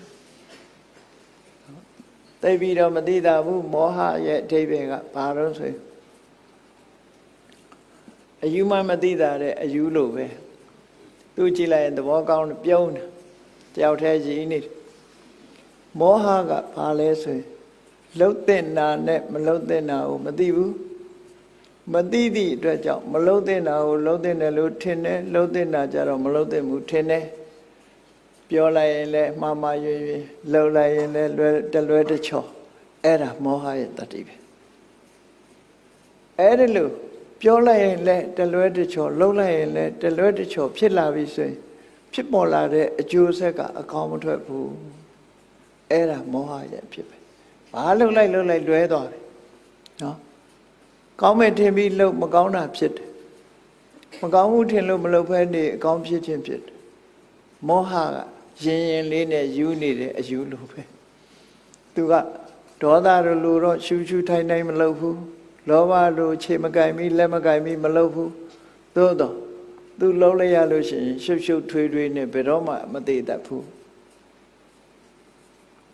သိပြီးတော့မသိတာဘူးမောဟရဲ့အဓိပ္ပာယ်ကဘာလို့ဆိုရင်အယူမှမသိတာတဲ့အယူလိုပဲသူကြည့်လိုက်ရင်သဘောကောင်းပြုံးတယ်တယောက်တည်းရည်နေမောဟကဘာလဲဆိုရင်လှုပ်တဲ့နာနဲ့မလှုပ်တဲ့နာကိုမသိဘူးမသိသည့်အတွက်ကြောင့်မလှုပ်တဲ့နာကိုလှုပ်တဲ့တယ်လို့ထင်တယ်လှုပ်တဲ့နာကြတော့မလှုပ်တဲ့ဘူးထင်တယ်ပြောလိုက်ရင်လည်းမှားမှားရွေ့ရွေ့လှုပ်လိုက်ရင်လည်းလွဲတချော်အဲ့ဒါမောဟရဲ့တတိပဲအဲ့ဒါလို့ပြောလိုက်ရင်လည်းတလွဲတချော်လှုပ်လိုက်ရင်လည်းတလွဲတချော်ဖြစ်လာပြီဆိုရင်ဖြစ်ပေါ်လာတဲ့အကျိုးဆက်ကအကောင်းမထွက်ဘူးအဲ့ဒါမောဟရဲ့ဖြစ်ပဲဘာလှုပ်လိုက်လွဲသွားတယ်နော်ကောင်းမဲ့ထင်ပြီးလှုပ်မကောင်းတာဖြစ်တယ်မကောင်းမှုထင်လို့မလှုပ်ဖဲနေအကောင်းဖြစ်ခြင်းဖြစ်တယ်မောဟကရင်လေးနဲ့ယူနေတဲ့အယူလိုပဲသူကဒေါသလိုတော့ရှူထိုင်မလှုပ်ဘူးလောဘလိုခြေမကင်ပြီးလက်မကင်ပြီးမလှုပ်ဘူးသို့တော့သူလှုပ်လိုက်ရလို့ရှိရင်ရှုပ်ထွေးနဲ့ဘယ်တော့မှမသိတတ်ဘူး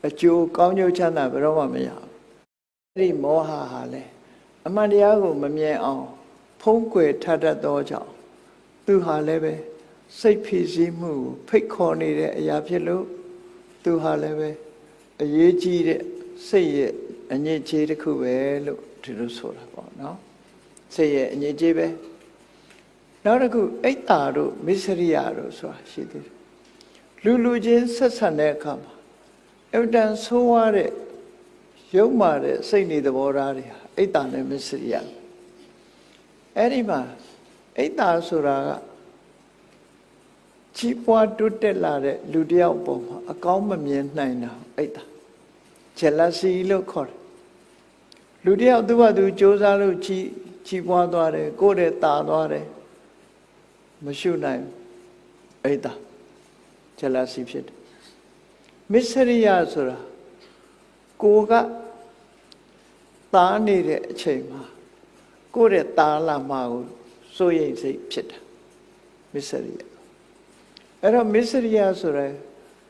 အကျိုးကောင်းကျိုးချမ်းသာဘယ်တော့မှမရဘူးအဲ့ဒီမောဟဟာလေအမှန်တရားကိုမမြင်အောင်ဖုံးကွယ်ထတတ်သောကြောင့်သူဟာလည်းပဲစိတ်ဖိစီးမှုကိုဖိတ်ခေါ်နေတဲ့အရာဖြစ်လို့သူဟာလည်းပဲအရေးကြီးတဲ့စိတ်ရဲ့အညစ်အကြေးတစ်ခုပဲလို့ဒီလိုဆိုတာပေါ့နော်စိတ်ရဲ့အညစ်အကြေးပဲနောက်တစ်ခုအိတ်တာတို့မစ္စရိယတို့ဆိုတာရှိသေးတယ်လူချင်းဆက်ဆံတဲ့အခါမှာအတန်ဆိုးရတဲ့ရုပ်မာတဲ့စိတ်နေသဘောထားတွေဟာအိတ်တာနဲ့မစ္စရိယအဲ့ဒီမှာအိတ်တာဆိုတာကကြီးပွားတိုးတက်လာတဲ့လူတစ်ယောက်ပုံမှာအကောင်းမမြင်နိုင်တာအိတ်တာ jealousy လို့ခေါ်တယ်လူတစ်ယောက်သူ့ဘာသူစ조사လို့ကြီးပွားသွားတယ်ကိုယ့်ရဲ့တာသွားတယ်မရှုနိုင်အိတ်တာ jealousy ဖြစ်တယ်မစ္စရိယဆိုတာကိုကတားနေတဲ့အချိန်မှာကိုယ့်ရဲ့တားလာမှာကိုစိုးရိမ်စိတ်ဖြစ်တာမစ္စရိယအဲ့တော့မစ္စရိယဆိုရယ်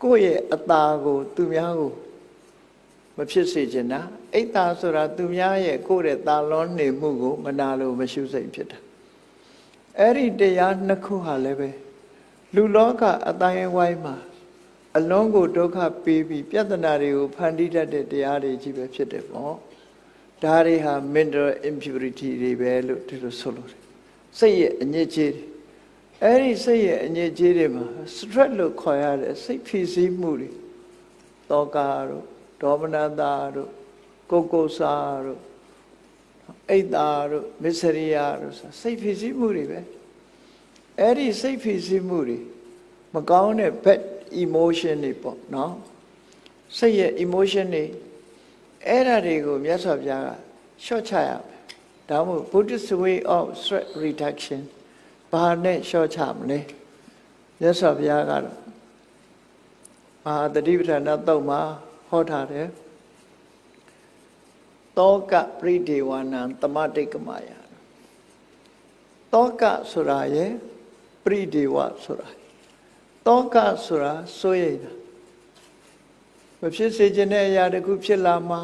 ကိုယ့်ရဲ့အတာကိုသူများကိုမဖြစ်စေချင်တာအိတ်တာဆိုတာသူများရဲ့ကိုယ့်ရဲ့တာလွန်နေမှုကိုမနာလို့မရှုစိတ်ဖြစ်တာအဲ့ဒီတရားနှစ်ခုဟာလည်းပဲလူလောကအတိုင်းဝိုင်းမှာအလုံးကိုဒုက္ခပေးပြီးပြဿနာတွေကိုဖန်တီးတတ်တဲ့တရားတွေကြီးပဲဖြစ်တယ်ပေါ့ဒါတွေဟာ mental impurity တွေပဲလို့ဒီလိုဆိုလို့တယ်စိတ်ရဲ့အညစ်အကြေးတွေ အဲ့ဒီစိတ်ရဲ့အငြိကြီးတွေမှာ stress လို့ခေါ်ရတဲ့စိတ်ဖြစ်စည်းမှုတွေတောကတို့ဒေါမနတာတို့ကိုကိုစာတို့အိတ်တာတို့မစ္စရိယတို့စိတ်ဖြစ်စည်းမှုတွေပဲအဲ့ဒီစိတ်ဖြစ်စည်းမှုတွေမကောင်းတဲ့ bad emotion တွေပေါ့နော်စိတ်ရဲ့ emotion တွေအဲ့ဒါတွေကိုမြတ်စွာဘုရားကလျှော့ချရမယ်ဒါမှမဟုတ် Buddhist way of stress reduction ဘာနဲ့လျှော့ချမလဲမြတ်စွာဘုရားကတော့မဟာတတိပဋ္ဌာန်တုတ်မှာဟောထားတယ်တောကပရိဒေဝနံသမတိကမယတောကဆိုတာရဲ့ပရိဒေဝဆိုတာတောကဆိုတာစိုးရိမ်တာမဖြစ်စေချင်တဲ့အရာတစ်ခုဖြစ်လာမှာ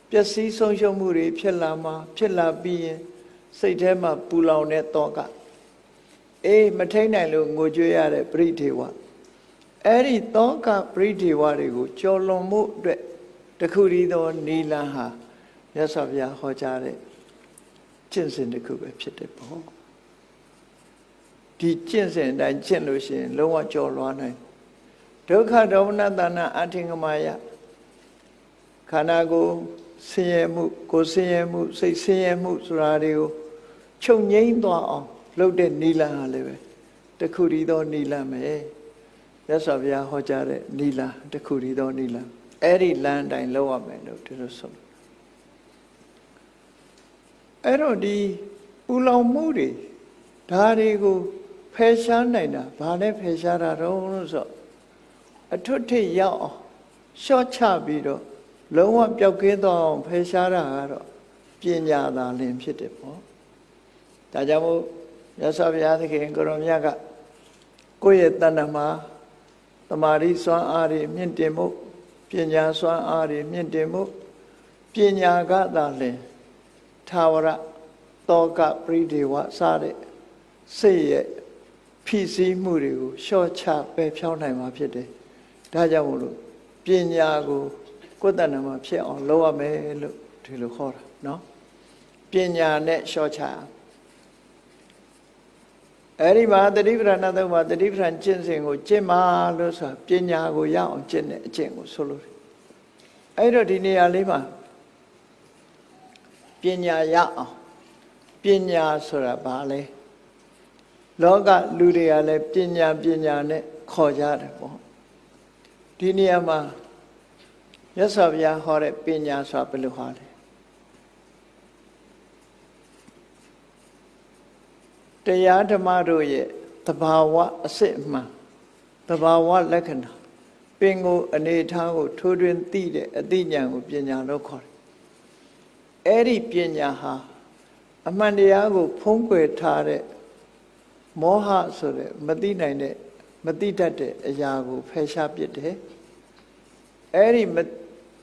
ပျက်စီးဆုံးရှုံးမှုတွေဖြစ်လာမှာဖြစ်လာပြီးရင်စိတ်ထဲမှာပူလောင်တဲ့တောကအေးမထိန်နိုင်လို့ငိုကြွေးရတဲ့ပရိဒေဝအဲ့ဒီတောကပရိဒေဝတွေကိုကျော်လွန်မှုအတွက်တခုတည်းသောနီလန်းဟာမြတ်စွာဘုရားဟောကြားတဲ့ကျင့်စဉ်တစ်ခုပဲဖြစ်တယ်ပေါ့ဒီကျင့်စဉ်အတိုင်းကျင့်လို့ရှိရင်လုံးဝကျော်လွှားနိုင်ဒုက္ခဒေါမနတနာအထင်ကမာယခန္ဓာကိုယ်ဆင်းရဲမှုကိုယ်ဆင်းရဲမှုစိတ်ဆင်းရဲမှုဆိုတာတွေကိုချုပ်ငြိမ်းသွားအောင်လုပ်တဲ့နီလန်းဟာလည်းပဲတခုတည်းသောနီလန်းပဲမြတ်စွာဘုရားဟောကြားတဲ့နီလန်းတခုတည်းသောနီလန်းအဲ့ဒီလမ်းအတိုင်းလုပ်ရမယ်လို့ဒီလိုဆိုအဲ့တော့ဒီပူလောင်မှုတွေဒါတွေကိုဖယ်ရှားနိုင်တာဘာနဲ့ဖယ်ရှားတာတော့လို့ဆိုအထွတ်ထိပ်ရောက်အောင်ရှော့ချပြီးတော့လုံးဝပျောက်ကင်းသွားအောင်ဖယ်ရှားတာကတော့ပညာသာလင်ဖြစ်တယ်ပေါ့ဒါကြောင့်မို့မြတ်စွာဘုရားသခင်ကိုရောမြတ်ကကိုယ့်ရဲ့တဏ္ဍမှာတမာရီစွမ်းအားတွေမြင့်တင်မှုပညာစွမ်းအားတွေမြင့်တင်မှုပညာကသာလင်ထာဝရတောကပရိဒေဝစတဲ့စိတ်ရဲ့ဖြစ်စည်းမှုတွေကိုလျှော့ချပယ်ဖြောင်းနိုင်မှာဖြစ်တယ်ဒါကြောင့်မို့လို့ပညာကိုကိုယ်တဏ္ဍမှာဖြစ်အောင်လုပ်ရမယ်လို့ဒီလိုခေါ်တာနော်ပညာနဲ့လျှော့ချအဲ့ဒီမှာတတိပဋ္ဌာန်သုံးပါးတတိပဋ္ဌာန်ကျင့်စဉ်ကိုကျင့်ပါလို့ဆိုတာပညာကိုရအောင်ကျင့်တဲ့အကျင့်ကိုဆိုလို့အဲ့တော့ဒီနေရာလေးမှာပညာရအောင်ပညာဆိုတာဘာလဲလောကလူတွေကလည်းပညာနဲ့ခေါ်ကြတယ်ပေါ့ဒီနေရာမှာမြတ်စွာဘုရားဟောတဲ့ပညာဆိုတာဘယ်လိုဟောလဲတရားဓမ္မတို့ရဲ့သဘာဝအစစ်အမှန်သဘာဝလက္ခဏာပင်ကိုအနေထားကိုထိုးထွင်းသိတဲ့အသိဉာဏ်ကိုပညာလို့ခေါ်တယ်အဲ့ဒီပညာဟာအမှန်တရားကိုဖုံးကွယ်ထားတဲ့မောဟဆိုတဲ့မသိနိုင်တဲ့မသိတတ်တဲ့အရာကိုဖယ်ရှားပစ်တယ်အဲ့ဒီ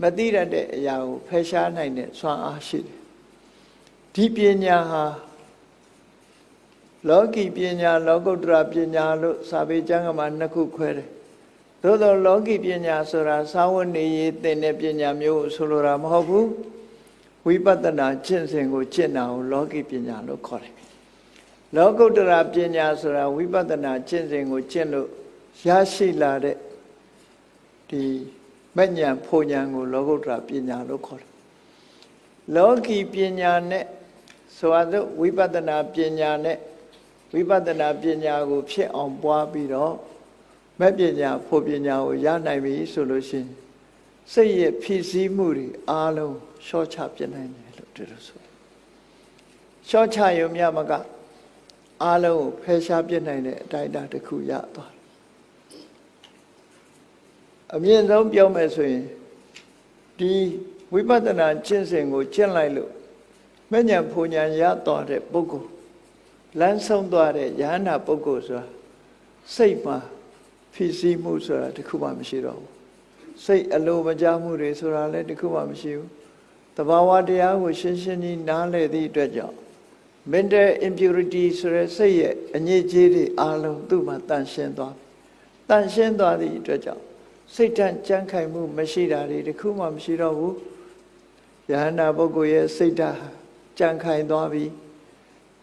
မသိတတ်တဲ့အရာကိုဖယ်ရှားနိုင်တဲ့စွမ်းအားရှိတယ်ဒီပညာဟာလောကီပညာလောကုတ္တရာပညာလို့စာပေကျမ်းကမှာနှစ်ခုခွဲတယ်သို့သောလောကီပညာဆိုတာစာဝတ်နေရေးသင်တဲ့ပညာမျိုးဆိုလိုတာမဟုတ်ဘူးဝိပဿနာကျင့်စဉ်ကိုကျင့်တာကိုလောကီပညာလို့ခေါ်တယ်လောကုတ္တရာပညာဆိုတာဝိပဿနာကျင့်စဉ်ကိုကျင့်လို့ရရှိလာတဲ့ဒီမဉ္ဇဉ်ဖူဉ္ဇဉ်ကိုလောကုတ္တရာပညာလို့ခေါ်တယ်လောကီပညာနဲ့ဆိုတော့ဝိပဿနာပညာနဲ့ဝိပဿနာပညာကိုဖြစ်အောင်ပွားပြီးတော့မဲ့ပညာဖို့ပညာကိုရနိုင်ပြီဆိုလို့ရှိရင်စိတ်ရဲ့ဖြစ်စည်းမှုတွေအားလုံးရှော့ချပြနိုင်တယ်လို့ဒီလိုဆိုရှော့ချရုံမြမကအားလုံးကိုဖယ်ရှားပြနိုင်တဲ့အတိုင်းအတာတစ်ခုရသွားတယ်အမြင့်ဆုံးပြောမယ်ဆိုရင်ဒီဝိပဿနာကျင့်စဉ်ကိုကျင့်လိုက်လို့မဉ္ဇဉ်ဖူဉ္ဇဉ်ရသွားတဲ့ပုဂ္ဂိုလ်လမ်းဆုံးသွားတဲ့ယဟန္တာပုဂ္ဂိုလ်ဆိုတာစိတ်မှာဖြစ်စည်းမှုဆိုတာတခုမှမရှိတော့ဘူးစိတ်အလိုမကျမှုတွေဆိုတာလည်းတခုမှမရှိဘူးသဘာဝတရားကိုရှင်းရှင်းကြီးနားလည်သည့်အတွက်ကြောင့် mental impurity ဆိုတဲ့စိတ်ရဲ့အညစ်အကြေးတွေအလုံးသူ့မှာတန်ရှင်းသွားသည့်အတွက်ကြောင့်စိတ်တန့်ကြံ့ခိုင်မှုမရှိတာတွေတခုမှမရှိတော့ဘူးယဟန္တာပုဂ္ဂိုလ်ရဲ့စိတ်ဓာတ်ကြံ့ခိုင်သွားပြီ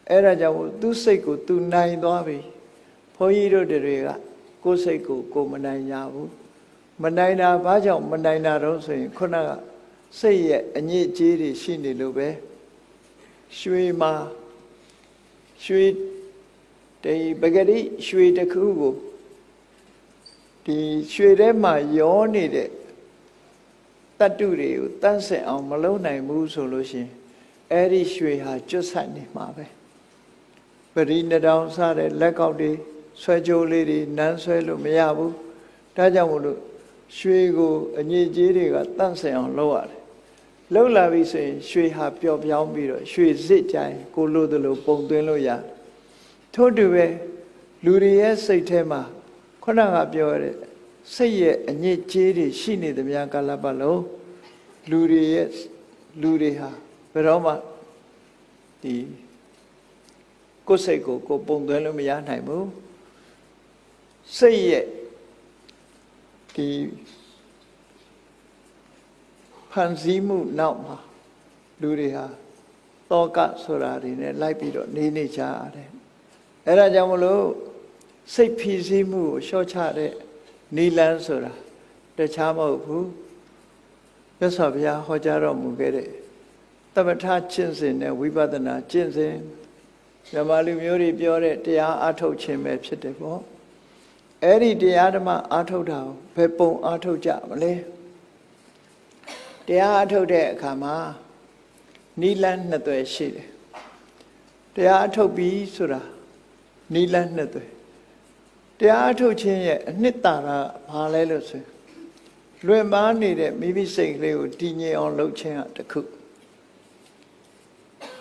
အဲ့ဒါကြောင့်သူ့စိတ်ကိုသူနိုင်သွားပြီ ဘုန်းကြီးတို့တွေကကိုယ်စိတ်ကိုမနိုင်ကြဘူးမနိုင်တာဘာကြောင့်မနိုင်တာတော့ဆိုရင်ခုနကစိတ်ရဲ့အညစ်အကြေးတွေရှိနေလို့ပဲရွှေမှာရွှေဒီပဂတိရွှေတစ်ခုကိုဒီရွှေထဲမှာရောနေတဲ့တတ္တုတွေကိုတန့်စင်အောင်မလုပ်နိုင်ဘူးဆိုလို့ရှိရင်အဲ့ဒီရွှေဟာကျွတ်ဆိုင်နေမှာပဲပရိနတောင်စတဲ့လက်ကောက်တွေဆွဲကြိုးလေးတွေနမ်းဆွဲလို့မရဘူးဒါကြောင့်မို့လို့ရွှေကိုအညစ်အကြေးတွေကတန့်စင်အောင်လုပ်ရတယ်လှုပ်လာပြီဆိုရင်ရွှေဟာပျော့ပြောင်းပြီးတော့ရွှေစစ်ကြိုင်ကိုလို့တလို့ပုံသွင်းလို့ရထို့တူပဲလူတွေရဲ့စိတ်ထဲမှာခုနကပြောရတဲ့စိတ်ရဲ့အညစ်အကြေးတွေရှိနေသမျှကာလပတ်လုံးလူတွေဟာဘယ်တော့မှဒီကိုယ်စိတ်ကိုပုံသွင်းလို့မရနိုင်ဘူးစိတ်ရဲ့ဒီဖန်ဆီးမှုနောက်မှာလူတွေဟာတောကဆိုတာတွေနဲ့လိုက်ပြီးတော့နေကြရတယ်အဲဒါကြောင့်မလို့စိတ်ဖိစီးမှုကိုလျှော့ချတဲ့နိလန်းဆိုတာတခြားမဟုတ်ဘူးမြတ်စွာဘုရားဟောကြားတော်မူခဲ့တဲ့သမထကျင့်စဉ်နဲ့ဝိပဿနာကျင့်စဉ်မြမလူမျိုးတွေပြောတဲ့တရားအထုတ်ခြင်းပဲဖြစ်တယ်ပေါ့အဲ့ဒီတရားဓမ္မအထုတ်တာကိုဘယ်ပုံအထုတ်ကြမလဲတရားအထုတ်တဲ့အခါမှာနိလန်းနှစ်သွယ်ရှိတယ်တရားအထုတ်ပြီးဆိုတာနိလန်းနှစ်သွယ်တရားအထုတ်ခြင်းရဲ့အနှစ်သာရဘာလဲလို့ဆိုရင်လွင်ပါနေတဲ့မိမိစိတ်ကလေးကိုတည်ငြိမ်အောင်လုပ်ခြင်းဟာတစ်ခု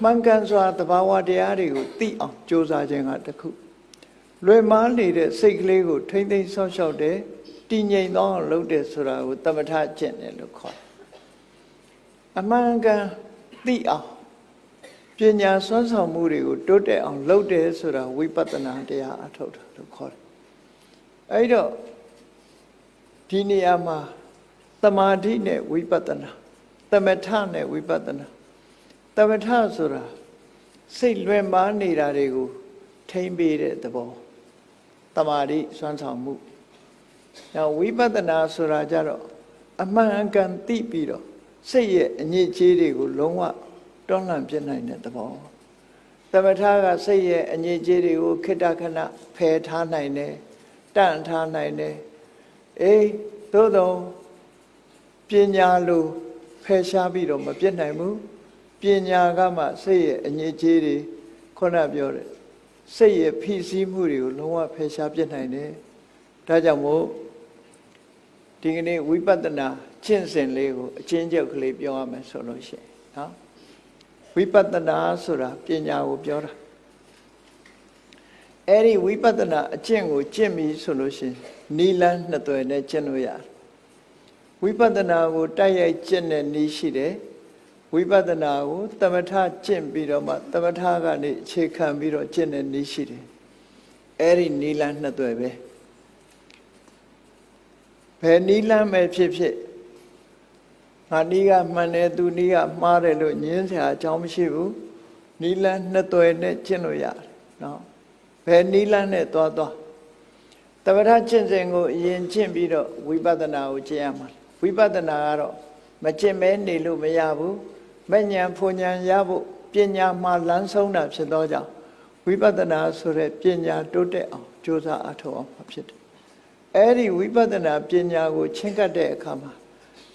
မှန်ကန်စွာသဘာဝတရားတွေကိုသိအောင်ကြိုးစားခြင်းကတစ်ခုလွင်ပါနေတဲ့စိတ်ကလေးကိုထိမ့်သိမ်းဆောက်ရှောက်တယ်တည်ငြိမ်သောအောင်လုပ်တယ်ဆိုတာကိုသမထကျင့်တယ်လို့ခေါ်တယ်အမှန်ကန်သိအောင်ပညာစွမ်းဆောင်မှုတွေကိုတိုးတက်အောင်လုပ်တယ်ဆိုတာဝိပဿနာတရားအထုတ်တာလို့ခေါ်တယ်အဲ့တော့ဒီနေရာမှာသမာဓိနဲ့ဝိပဿနာသမထနဲ့ဝိပဿနာသမထဆိုတာစိတ်လွင်ပါနေတာတွေကိုထိမ့်ပေးတဲ့သဘောသမာဓိစွမ်းဆောင်မှုနောက်ဝိပဿနာဆိုတာကြတော့အမှန်အကန်သိပြီးတော့စိတ်ရဲ့အညစ်အကြေးတွေကိုလုံးဝတွန်းလှန်ပြစ်နိုင်တဲ့သဘောသမထကစိတ်ရဲ့အညစ်အကြေးတွေကိုခိတ္တခဏဖယ်ထားနိုင်တယ်တန့်ထားနိုင်တယ်သို့တော့ပညာလိုဖယ်ရှားပြီးတော့မပြစ်နိုင်ဘူးပညာကမှစိတ်ရဲ့အညစ်အကြေးတွေခုနပြောတဲ့စိတ်ရဲ့ဖိစီးမှုတွေကိုလုံးဝဖယ်ရှားပြစ်နိုင်တယ်ဒါကြောင့်မို့ဒီကနေ့ဝိပဿနာကျင့်စဉ်လေးကိုအချင်းချုပ်ကလေးပြောရမယ်ဆိုလို့ရှိရင်နော်ဝိပဿနာဆိုတာပညာကိုပြောတာအဲ့ဒီဝိပဿနာအကျင့်ကိုကျင့်ပြီဆိုလို့ရှိရင်နိလန်းနှစ်သွယ်နဲ့ကျင့်လို့ရတယ်ဝိပဿနာကိုတိုက်ရိုက်ကျင့်တဲ့နည်းရှိတယ်ဝိပဿနာကိုသမထကျင့်ပြီးတော့မှသမထကနေအခြေခံပြီးတော့ကျင့်တဲ့နည်းရှိတယ်အဲ့ဒီနိလန်းနှစ်သွယ်ပဲဘယ်နိလန်းပဲဖြစ်ဖြစ်ငါနီးကမှန်တယ်သူနီးကမှားတယ်လို့ညင်းစရာအကြောင်းမရှိဘူးနိလန်းနှစ်သွယ်နဲ့ကျင့်လို့ရတယ်နော်ဘယ်နိလန်းနဲ့သွားသမထကျင့်စဉ်ကိုအရင်ကျင့်ပြီးတော့ဝိပဿနာကိုကျင့်ရမှာဝိပဿနာကတော့မကျင့်မဲနေလို့မရဘူးမဉဏ်ဖွဉဏ်ရဖို့ပညာမှာလမ်းဆုံးတာဖြစ်သောကြောင့်ဝိပဿနာဆိုတဲ့ပညာတိုးတက်အောင်ကြိုးစားအထောက်အောင်ဖြစ်တယ်အဲ့ဒီဝိပဿနာပညာကိုချင့်ကပ်တဲ့အခါမှာ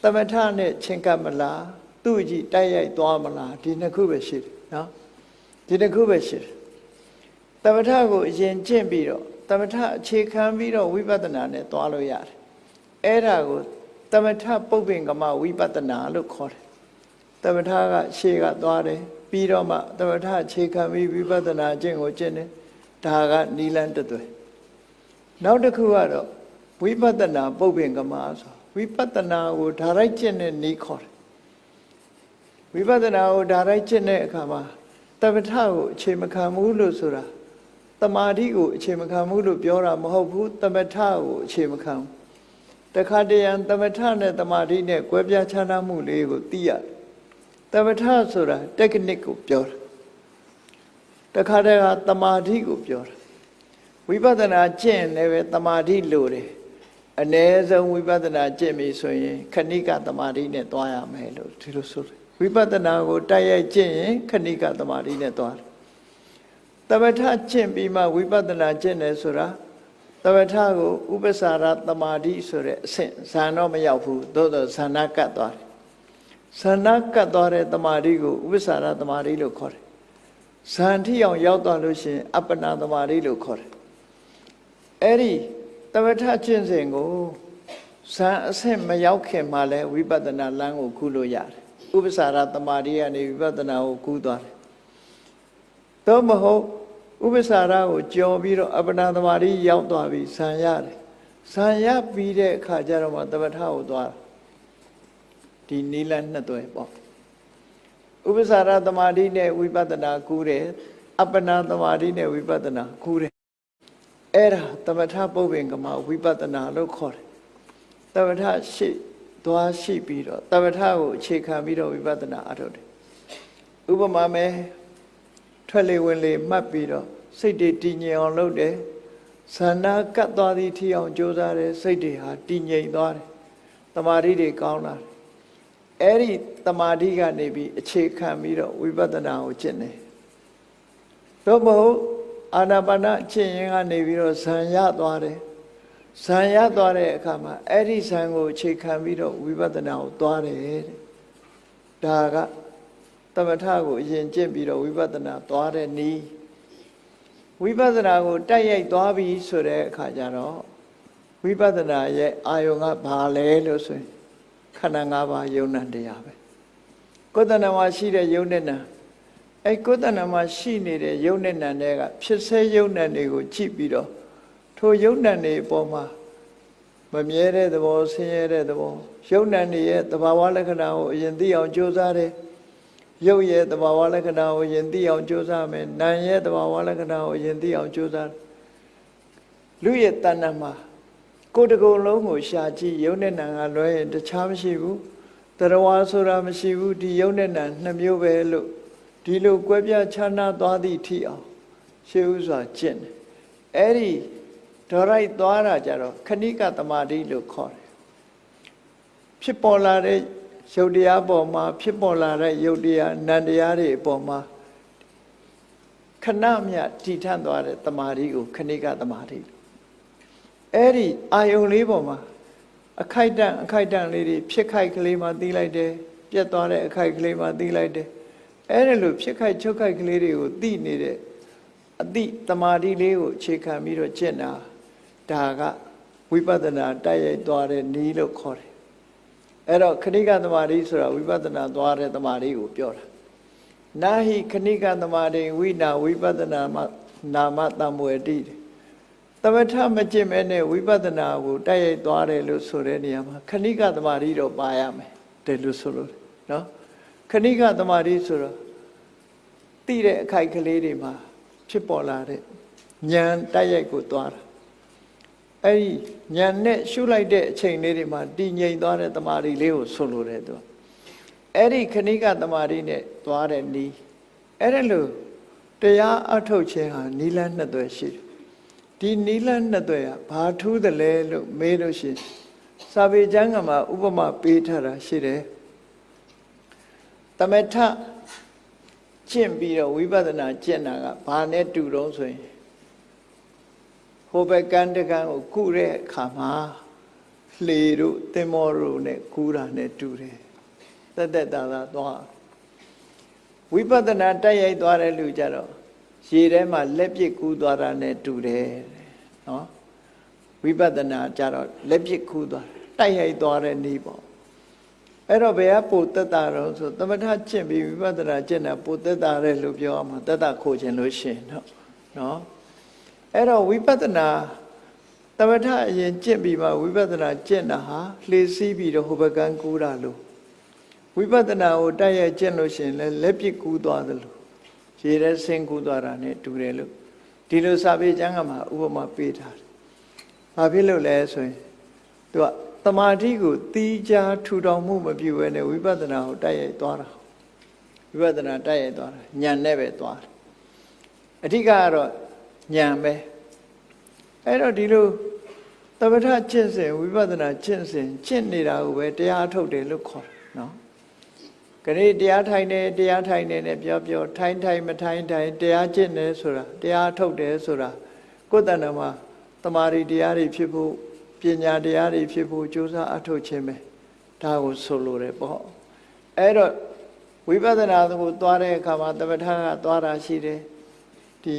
သမထနဲ့ချင့်ကပ်မလားသူ့ကြည့်တိုက်ရိုက်သွားမလားဒီနှစ်ခုပဲရှိတယ်နော်ဒီနှစ်ခုပဲရှိတယ်သမထကိုအရင်ကျင့်ပြီးတော့သမထအခြေခံပြီးတော့ဝိပဿနာနဲ့သွားလို့ရတယ်အဲ့ဒါကိုသမထပုပ္ပင်ကမဝိပဿနာလို့ခေါ်တယ်သမထကရှေ့ကသွားတယ်ပြီးတော့မှသမထအခြေခံပြီးဝိပဿနာကျင့်ကိုကျင့်တယ်ဒါကနိလန်းတစ်သွယ်နောက်တစ်ခုကတော့ဝိပဿနာပုပ္ပင်ကမဆိုဝိပဿနာကိုဓာရိုက်ကျင့်တဲ့နည်းခေါ်တယ်ဝိပဿနာကိုဓာရိုက်ကျင့်တဲ့အခါမှာသမထကိုအခြေမခံဘူးလို့ဆိုတာသမာဓိကိုအခြေမခံဘူးလို့ပြောတာမဟုတ်ဘူးသမထကိုအခြေမခံတခါတရံသမထနဲ့သမာဓိနဲ့ကွဲပြားခြားနားမှုလေးကိုသိရတယ်သမထဆိုတာ technique ကိုပြောတာတခါတည်းကသမာဓိကိုပြောတာ ဝိပဿနာကျင့်လည်းပဲတမာတိလိုတယ်အ ਨੇ ဆုံးဝိပဿနာကျင့်ပြီဆိုရင်ခဏိကတမာတိနဲ့သွားရမယ်လို့ဒီလိုဆိုတယ်ဝိပဿနာကိုတိုက်ရိုက်ကျင့်ရင်ခဏိကတမာတိနဲ့သွားတယ်သမထကျင့်ပြီးမှဝိပဿနာကျင့်တယ်ဆိုတာသမထကိုဥပ္ပစာရတမာတိဆိုတဲ့အဆင့်ဇာတော့မရောက်ဘူးသို့တော့ဇာနာကတ်သွားတယ်ဇာနာကတ်သွားတဲ့တမာတိကိုဥပ္ပစာရတမာတိလို့ခေါ်တယ်ဇန်ထိအောင်ရောက်သွားလို့ရှိရင်အပ္ပနာတမာတိလို့ခေါ်တယ်အဲ့ဒီသမထကျင့်စဉ်ကိုဇန်အဆင့်မရောက်ခင်မှာလဲဝိပဿနာလမ်းကိုကူးလို့ရတယ်ဥပ္ပစာရတမာတိကနေဝိပဿနာကိုကူးသွားတယ်သို့မဟုတ်ဥပ္ပစာရကိုကြော်ပြီးတော့အပ္ပနာတမာတိရောက်သွားပြီဇန်ရတယ်ဇန်ရပြီးတဲ့အခါကျတော့မှသမထကိုသွားဒီနိလန်းနှစ်သွဲပေါ့ဥပ္ပစာရတမာတိနဲ့ဝိပဿနာကူးတယ်အပ္ပနာတမာတိနဲ့ဝိပဿနာကူးတယ်အဲ့ဒါသမထပုပ္ပင်ကမဝိပဿနာလို့ခေါ်တယ်သမထရှိသွားရှိပြီးတော့သမထကိုအခြေခံပြီးတော့ဝိပဿနာအထုတ်တယ်ဥပမာမဲ့ထွက်လေဝင်လေမှတ်ပြီးတော့စိတ်တွေတည်ငြိမ်အောင်လုပ်တယ်ဇာနာကတ်သွားသည်ထီအောင်ကြိုးစားတယ်စိတ်တွေဟာတည်ငြိမ်သွားတယ်တမာတိတွေကောင်းလာတယ်အဲ့ဒီတမာတိကနေပြီးအခြေခံပြီးတော့ဝိပဿနာကိုကျင့်တယ်သို့မဟုတ်အာနာပါနကျင့်ရင်ကနေပြီးတော့ဇံရသွားတယ်ဇံရသွားတဲ့အခါမှာအဲ့ဒီဇံကိုအခြေခံပြီးတော့ဝိပဿနာကိုသွားတယ်တဲ့ဒါကသမထကိုအရင်ကျင့်ပြီးတော့ဝိပဿနာသွားတဲ့နည်းဝိပဿနာကိုတိုက်ရိုက်သွားပြီဆိုတဲ့အခါကျတော့ဝိပဿနာရဲ့အာယုံကဘာလဲလို့ဆိုရင်ခန္ဓာ၅ပါးယုံ nant တရားပဲကိုယ်တဏ္ဍာမှာရှိတဲ့ယုံ nant အဲ့ကိုယ်တဏ္ဍာမှာရှိနေတဲ့ယုံ nant တွေကဖြစ်စေယုံ nant တွေကိုကြည့်ပြီးတော့ထိုယုံ nant တွေအပေါ်မှာမမြဲတဲ့သဘောဆင်းရဲတဲ့သဘောယုံ nant တွေရဲ့သဘာဝလက္ခဏာကိုအရင်သိအောင်ကြိုးစားတယ်ရုပ်ရဲ့သဘာဝလက္ခဏာကိုယင်သိအောင်ကြိုးစားမယ်နာမ်ရဲ့သဘာဝလက္ခဏာကိုယင်သိအောင်ကြိုးစားလူရဲ့တဏ္ဍာမှာကိုယ်တကုံလုံးကိုရှာကြည့်ယုံနဲ့နာမ်ကလွဲရင်တခြားမရှိဘူးတရားဝါဆိုတာမရှိဘူးဒီယုံနဲ့နာမ်နှစ်မျိုးပဲလို့ဒီလိုကွဲပြားခြားနားသွားသည့်ထိအောင်ရှေးဥစွာကျင့်တယ်အဲ့ဒီဒေါ်ရိုက်သွားတာကြတော့ခဏိကတမာတိလို့ခေါ်တယ်ဖြစ်ပေါ်လာတဲ့ရုပ်တရားပေါ်မှာဖြစ်ပေါ်လာတဲ့ရုပ်တရားနံတရားတွေအပေါ်မှာခဏမြတည်ထန့်သွားတဲ့တမာတိကိုခဏိကတမာတိအဲ့ဒီအာယုံလေးပေါ်မှာအခိုက်တန့်လေးတွေဖြစ်ခိုက်ကလေးမှသိလိုက်တယ်ပြတ်သွားတဲ့အခိုက်ကလေးမှသိလိုက်တယ်အဲ့ဒီလိုဖြစ်ခိုက်ချုပ်ခိုက်ကလေးတွေကိုသိနေတဲ့အတိတမာတိလေးကိုအခြေခံပြီးတော့ကျင့်တာဒါကဝိပဿနာတိုက်ရိုက်သွားတဲ့နည်းလို့ခေါ်တယ်အဲ့တော့ခဏိကတမာတိဆိုတာဝိပဿနာသွားတဲ့တမာတိကိုပြောတာနာဟိခဏိကတမာတိဝိနာဝိပဿနာနာမတံမွေတိသမထမကျင့်မဲနဲ့ဝိပဿနာကိုတိုက်ရိုက်သွားတယ်လို့ဆိုတဲ့နေရာမှာခဏိကတမာတိတော့ပါရမယ်တယ်လို့ဆိုလို့နော်ခဏိကတမာတိဆိုတော့သိတဲ့အခိုက်ကလေးတွေမှာဖြစ်ပေါ်လာတဲ့ဉာဏ်တိုက်ရိုက်ကိုသွားတာအဲ့ဒီဉာဏ်နဲ့ရှုလိုက်တဲ့အချိန်လေးတွေမှာတည်ငြိမ်သွားတဲ့တမာတိလေးကိုဆိုလိုတယ်သူအဲ့ဒီခဏိကတမာတိနဲ့သွားတဲ့နီးအဲ့ဒါလို့တရားအထုတ်ခြင်းဟာနီလန်းနှစ်သွဲရှိတယ်ဒီနီလန်းနှစ်သွဲကဘာထူးတယ်လဲလို့မေးလို့ရှိရင်စာပေကျမ်းကမှာဥပမာပေးထားတာရှိတယ်သမထကျင့်ပြီးတော့ဝိပဿနာကျင့်တာကဘာနဲ့တူတော့ဆိုရင်ဟိုဘက်ကန်းတကန်းကိုကုတဲ့အခါမှာလှေတို့သင်္ဘောတို့နဲ့ကူးတာနဲ့တူတယ်တက်တက်တာတာသွားဝိပဿနာတိုက်ရိုက်သွားတဲ့လူကြတော့ရေထဲမှာလက်ပစ်ကူးသွားတာနဲ့တူတယ်နော်ဝိပဿနာကြတော့လက်ပစ်ကူးသွားတိုက်ရိုက်သွားတဲ့နည်းပေါ့အဲ့တော့ဘယ်ကပိုတက်တာတော့ဆိုသမထကျင့်ပြီးဝိပဿနာကျင့်တာပိုတက်တာတဲ့လို့ပြောအောင်တက်တာခိုးခြင်းလို့ရှင်နော်အဲ့တော့ဝိပဿနာသမထအရင်ကျင့်ပြီးမှဝိပဿနာကျင့်တာဟာလှေစီးပြီးတော့ဟိုဘက်ကန်းကူးတာလို့ဝိပဿနာကိုတိုက်ရိုက်ကျင့်လို့ရှိရင်လည်းလက်ပစ်ကူးသွားတယ်လို့ရေထဲဆင်းကူးသွားတာ ਨੇ တူတယ်လို့ဒီလိုစာပေကျမ်းကမှာဥပမာပေးထားတယ်။ဘာဖြစ်လို့လဲဆိုရင်သူကသမာဓိကိုတီးခြားထူထောင်မှုမပြုဘဲနဲ့ဝိပဿနာကိုတိုက်ရိုက်သွားတာဝိပဿနာတိုက်ရိုက်သွားတာဉာဏ်နဲ့ပဲသွားတယ်။အဓိကကတော့ဉာဏ်ပဲ အဲ့တော့ဒီလိုသမထကျင့်စဉ်ဝိပဿနာကျင့်စဉ်ကျင့်နေတာကိုပဲတရားထုတ်တယ်လို့ခေါ်တယ်နော်ခရီးတရားထိုင်နေနဲ့ပြောထိုင်မထိုင်တရားကျင့်တယ်ဆိုတာတရားထုတ်တယ်ဆိုတာကိုယ်တဏ္ဍာမှာတမာရီတရားတွေဖြစ်ဖို့ပညာတရားတွေဖြစ်ဖို့ကြိုးစားအထုတ်ခြင်းပဲဒါကိုဆိုလိုတယ်ပေါ့အဲ့တော့ဝိပဿနာကိုသွားတဲ့အခါမှာသမထကသွားတာရှိတယ်ဒီ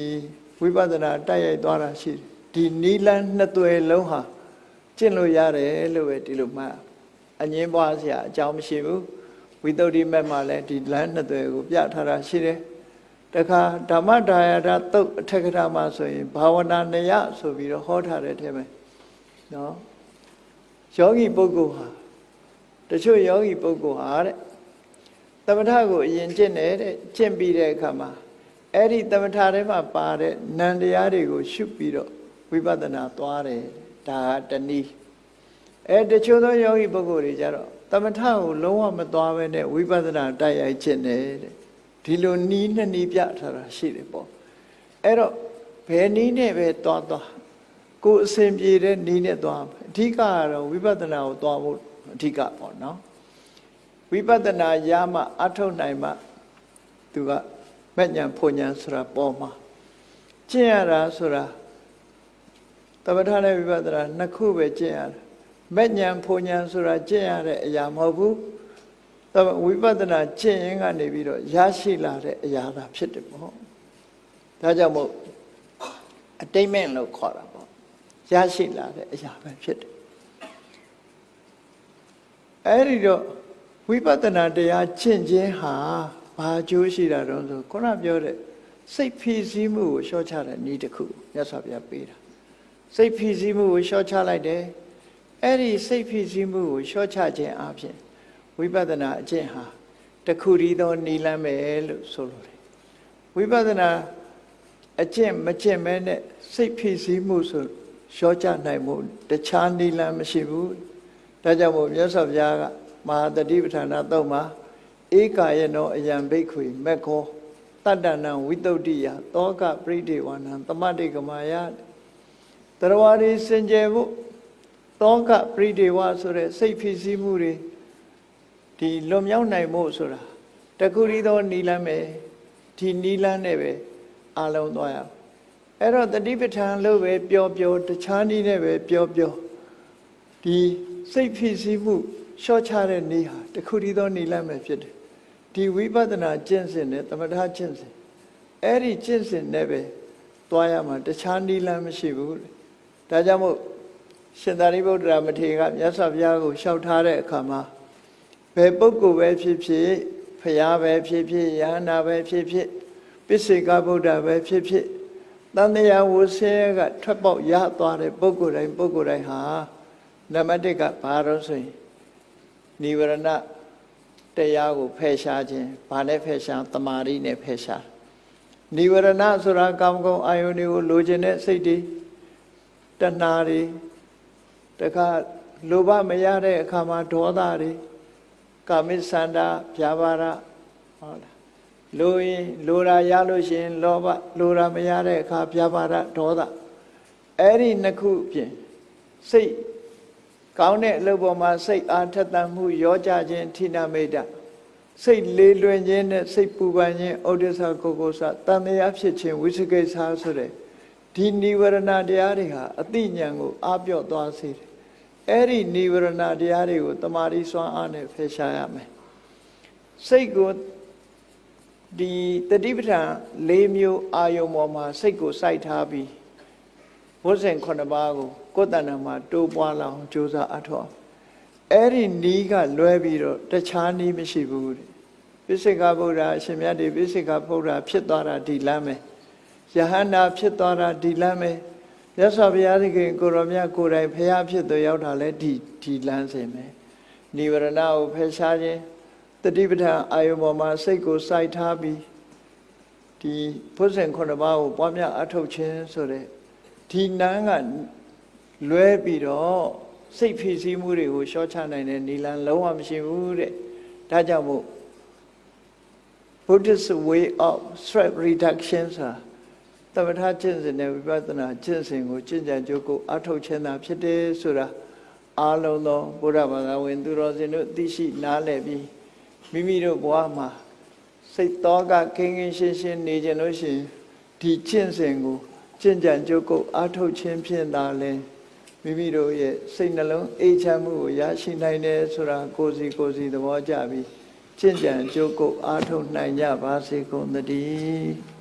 ဝိပဿနာတိုက်ရိုက်သွားတာရှိတယ်ဒီနီလန်းနှစ်သွယ်လုံးဟာကျင့်လို့ရတယ်လို့ပဲဒီလိုမှအငင်းပွားစရာအကြောင်းမရှိဘူးဝိသုဒ္ဓိမက်မှာလည်းဒီလမ်းနှစ်သွယ်ကိုပြထားတာရှိတယ်တခါဓမ္မဒါယရသုတ်အထက်ကထာမှာဆိုရင်ဘာဝနာနယဆိုပြီးတော့ဟောထားတဲ့ထဲမှာနော်ယောဂီပုဂ္ဂိုလ်ဟာတချို့ယောဂီပုဂ္ဂိုလ်ဟာတဲ့သမထကိုအရင်ကျင့်တယ်တဲ့ကျင့်ပြီးတဲ့အခါမှာအဲ့ဒီသမထထဲမှာပါတဲ့နံတရားတွေကိုရှုပြီးတော့ဝိပဿနာသွားတယ်ဒါကတနည်းတချို့သောယောဂီပုဂ္ဂိုလ်တွေကြတော့သမထကိုလုံးဝမသွားဘဲနဲ့ဝိပဿနာတိုက်ရိုက်ကျင့်တယ်တဲ့ဒီလိုနီးနှစ်နီးပြထားတာရှိတယ်ပေါ့အဲ့တော့ဘယ်နီးနဲ့ပဲသွားကိုယ်အစဉ်ပြေတဲ့နီးနဲ့သွားအဓိကကတော့ဝိပဿနာကိုသွားဖို့အဓိကပေါ့နော်ဝိပဿနာရမှအထုတ်နိုင်မှသူကမဉ္ဇဉ်ဖွဉ္ဇဉ်ဆိုတာပေါ်မှာကျင့်ရတာဆိုတာသမထနဲ့ဝိပဿနာနှစ်ခုပဲကျင့်ရတယ်မဉ္ဇဉ်ဖွဉ္ဇဉ်ဆိုတာကျင့်ရတဲ့အရာမဟုတ်ဘူးဝိပဿနာကျင့်ရင်ကနေပြီးတော့ရရှိလာတဲ့အရာသာဖြစ်တယ်ပေါ့ဒါကြောင့်မို့အတိတ်မဲ့လို့ခေါ်တာပေါ့ရရှိလာတဲ့အရာပဲဖြစ်တယ်အဲ့ဒီတော့ဝိပဿနာတရားကျင့်ခြင်းဟာဘာအကျိုးရှိတာတော့ဆိုခုနပြောတဲ့စိတ်ဖိစီးမှုကိုလျှော့ချတဲ့နည်းတစ်ခုမြတ်စွာဘုရားပေးတာစိတ်ဖိစီးမှုကိုလျှော့ချလိုက်တယ်အဲ့ဒီစိတ်ဖိစီးမှုကိုလျှော့ချခြင်းအပြင်ဝိပဿနာအကျင့်ဟာတခုတည်းသောနိလန်းပဲလို့ဆိုလိုတယ်ဝိပဿနာအကျင့်မကျင့်မဲနဲ့စိတ်ဖိစီးမှုဆိုလျှော့ချနိုင်မှုတခြားနိလန်းမရှိဘူးဒါကြောင့်မို့မြတ်စွာဘုရားကမဟာတတိပဋ္ဌာနာသုတ်မှာဧကာယနောအယံဘိက္ခွေမက္ခောတတ္တနံဝိသုဒ္ဓိယသောကပရိဒေဝနံသမတိကမာယတရဝရီစင်ကြယ်ဖို့သောကပရိဒေဝဆိုတဲ့စိတ်ဖြစ်စည်းမှုတွေဒီလွန်မြောက်နိုင်ဖို့ဆိုတာတခုတည်းသောနိလန်းပဲဒီနိလန်းနဲ့ပဲအလုံးသွားရအဲ့တော့တတိပဋ္ဌာန်လို့ပဲပြောတခြားနည်းနဲ့ပဲပြောဒီစိတ်ဖြစ်စည်းမှုလျှော့ချတဲ့နည်းဟာတခုတည်းသောနည်းလမ်းပဲဖြစ်တယ်ဒီဝိပဿနာကျင့်စဉ်နဲ့သမထကျင့်စဉ်အဲ့ဒီကျင့်စဉ်နဲ့ပဲသွားရမှာတခြားနည်းလမ်းမရှိဘူးဒါကြောင့်မို့ရှင်သာရိပုတ္တရာမထေရကမြတ်စွာဘုရားကိုလျှောက်ထားတဲ့အခါမှာဘယ်ပုဂ္ဂိုလ်ပဲဖြစ်ဖြစ်ဖရာပဲဖြစ်ဖြစ်ယဟန္တာပဲဖြစ်ဖြစ်ပိစိကဗုဒ္ဓပဲဖြစ်ဖြစ်တန်တရားဝဆင်းရဲကထွက်ပေါက်ရသွားတဲ့ပုဂ္ဂိုလ်တိုင်းဟာနံပါတ်1ကဘာလို့ဆိုရင်နိဝရဏတရားကိုဖယ်ရှားခြင်းဘာနဲ့ဖယ်ရှားတမာရီနဲ့ဖယ်ရှားနိဝရဏဆိုတာကာမဂုဏ်အာယုန်တွေကိုလိုချင်တဲ့စိတ်တွေတဏှာတွေတခါလိုဘမရတဲ့အခါမှာဒေါသတွေကာမိသန္တာဗျာပါဒဟုတ်လားလိုရာရလို့ရှိရင်လောဘလိုရာမရတဲ့အခါဗျာပါဒဒေါသအဲ့ဒီနှစ်ခုဖြင့်စိတ်ကောင်းတဲ့အလုပ်ပေါ်မှာစိတ်အားထက်သန်မှုရောကြခြင်းဌိနမိတ်တစိတ်လေးလွင်ခြင်းနဲ့စိတ်ပူပန်ခြင်းဩဒိသကိုကိုစတန်တရားဖြစ်ခြင်းဝိသကိစ္စဆိုတဲ့ဒီနိဝရဏတရားတွေဟာအသိဉာဏ်ကိုအားပြော့သွားစေတယ်အဲ့ဒီနိဝရဏတရားတွေကိုတမာရီစွမ်းအားနဲ့ဖယ်ရှားရမယ်စိတ်ကိုဒီတတိပဋ္ဌာန်၄မျိုးအာယုံပေါ်မှာစိတ်ကိုစိုက်ထားပြီးဘုဇင်9ပါးကိုကိုယ်တဏ္ဍာမှာတိုးပွားလာအောင်ကြိုးစားအထောက်အဲ့ဒီနီးကလွဲပြီးတော့တခြားနီးမရှိဘူးတဲ့ပိစိကဗုဒ္ဓအရှင်မြတ်ဒီပိစိကဗုဒ္ဓဖြစ်သွားတာဒီလမ်းပဲယဟန္တာဖြစ်သွားတာဒီလမ်းပဲမြတ်စွာဘုရားသခင်ကိုရောမြတ်ကိုယ်တိုင်ဖရာဖြစ်သူရောက်တာလဲဒီလမ်းစဉ်ပဲနိဝရဏကိုဖယ်ရှားခြင်းတတိပဋ္ဌာန်အာယုံပေါ်မှာစိတ်ကိုစိုက်ထားပြီးဒီဘုဇင်9ပါးကိုပွားများအထောက်ခြင်းဆိုတဲ့ဒီနန်းကလွဲပြီးတော့စိတ်ဖြစ်စည်းမှုတွေကိုလျှော့ချနိုင်တဲ့နိလန်လုံးဝမရှိဘူးတဲ့ဒါကြောင့်မို့ Buddhist way of stress reduction ဆိုတာ သမထကျင့်စဉ်နဲ့ဝိပဿနာကျင့်စဉ်ကိုကျင့်ကြံကြိုးကိုအထောက်ခြင်းသာဖြစ်တယ်ဆိုတာအားလုံးသောဘုရားဘာသာဝင်သူတော်စင်တို့သိရှိနားလည်ပြီးမိမိတို့ဘဝမှာစိတ်တော်ကခင်းခင်းရှင်းရှင်းနေကြလို့ရှိရင်ဒီကျင့်စဉ်ကိုကျင့်ကြံကြိုးကိုအထောက်ခြင်းဖြင့်သာလဲမိမိတို့ရဲ့စိတ်နှလုံးအေးချမ်းမှုကိုရရှိနိုင်တယ်ဆိုတာကိုယ်စီသဘောကျပြီးကျင့်ကြံကြိုးကိုအားထုတ်နိုင်ကြပါစေကုန်သတည်း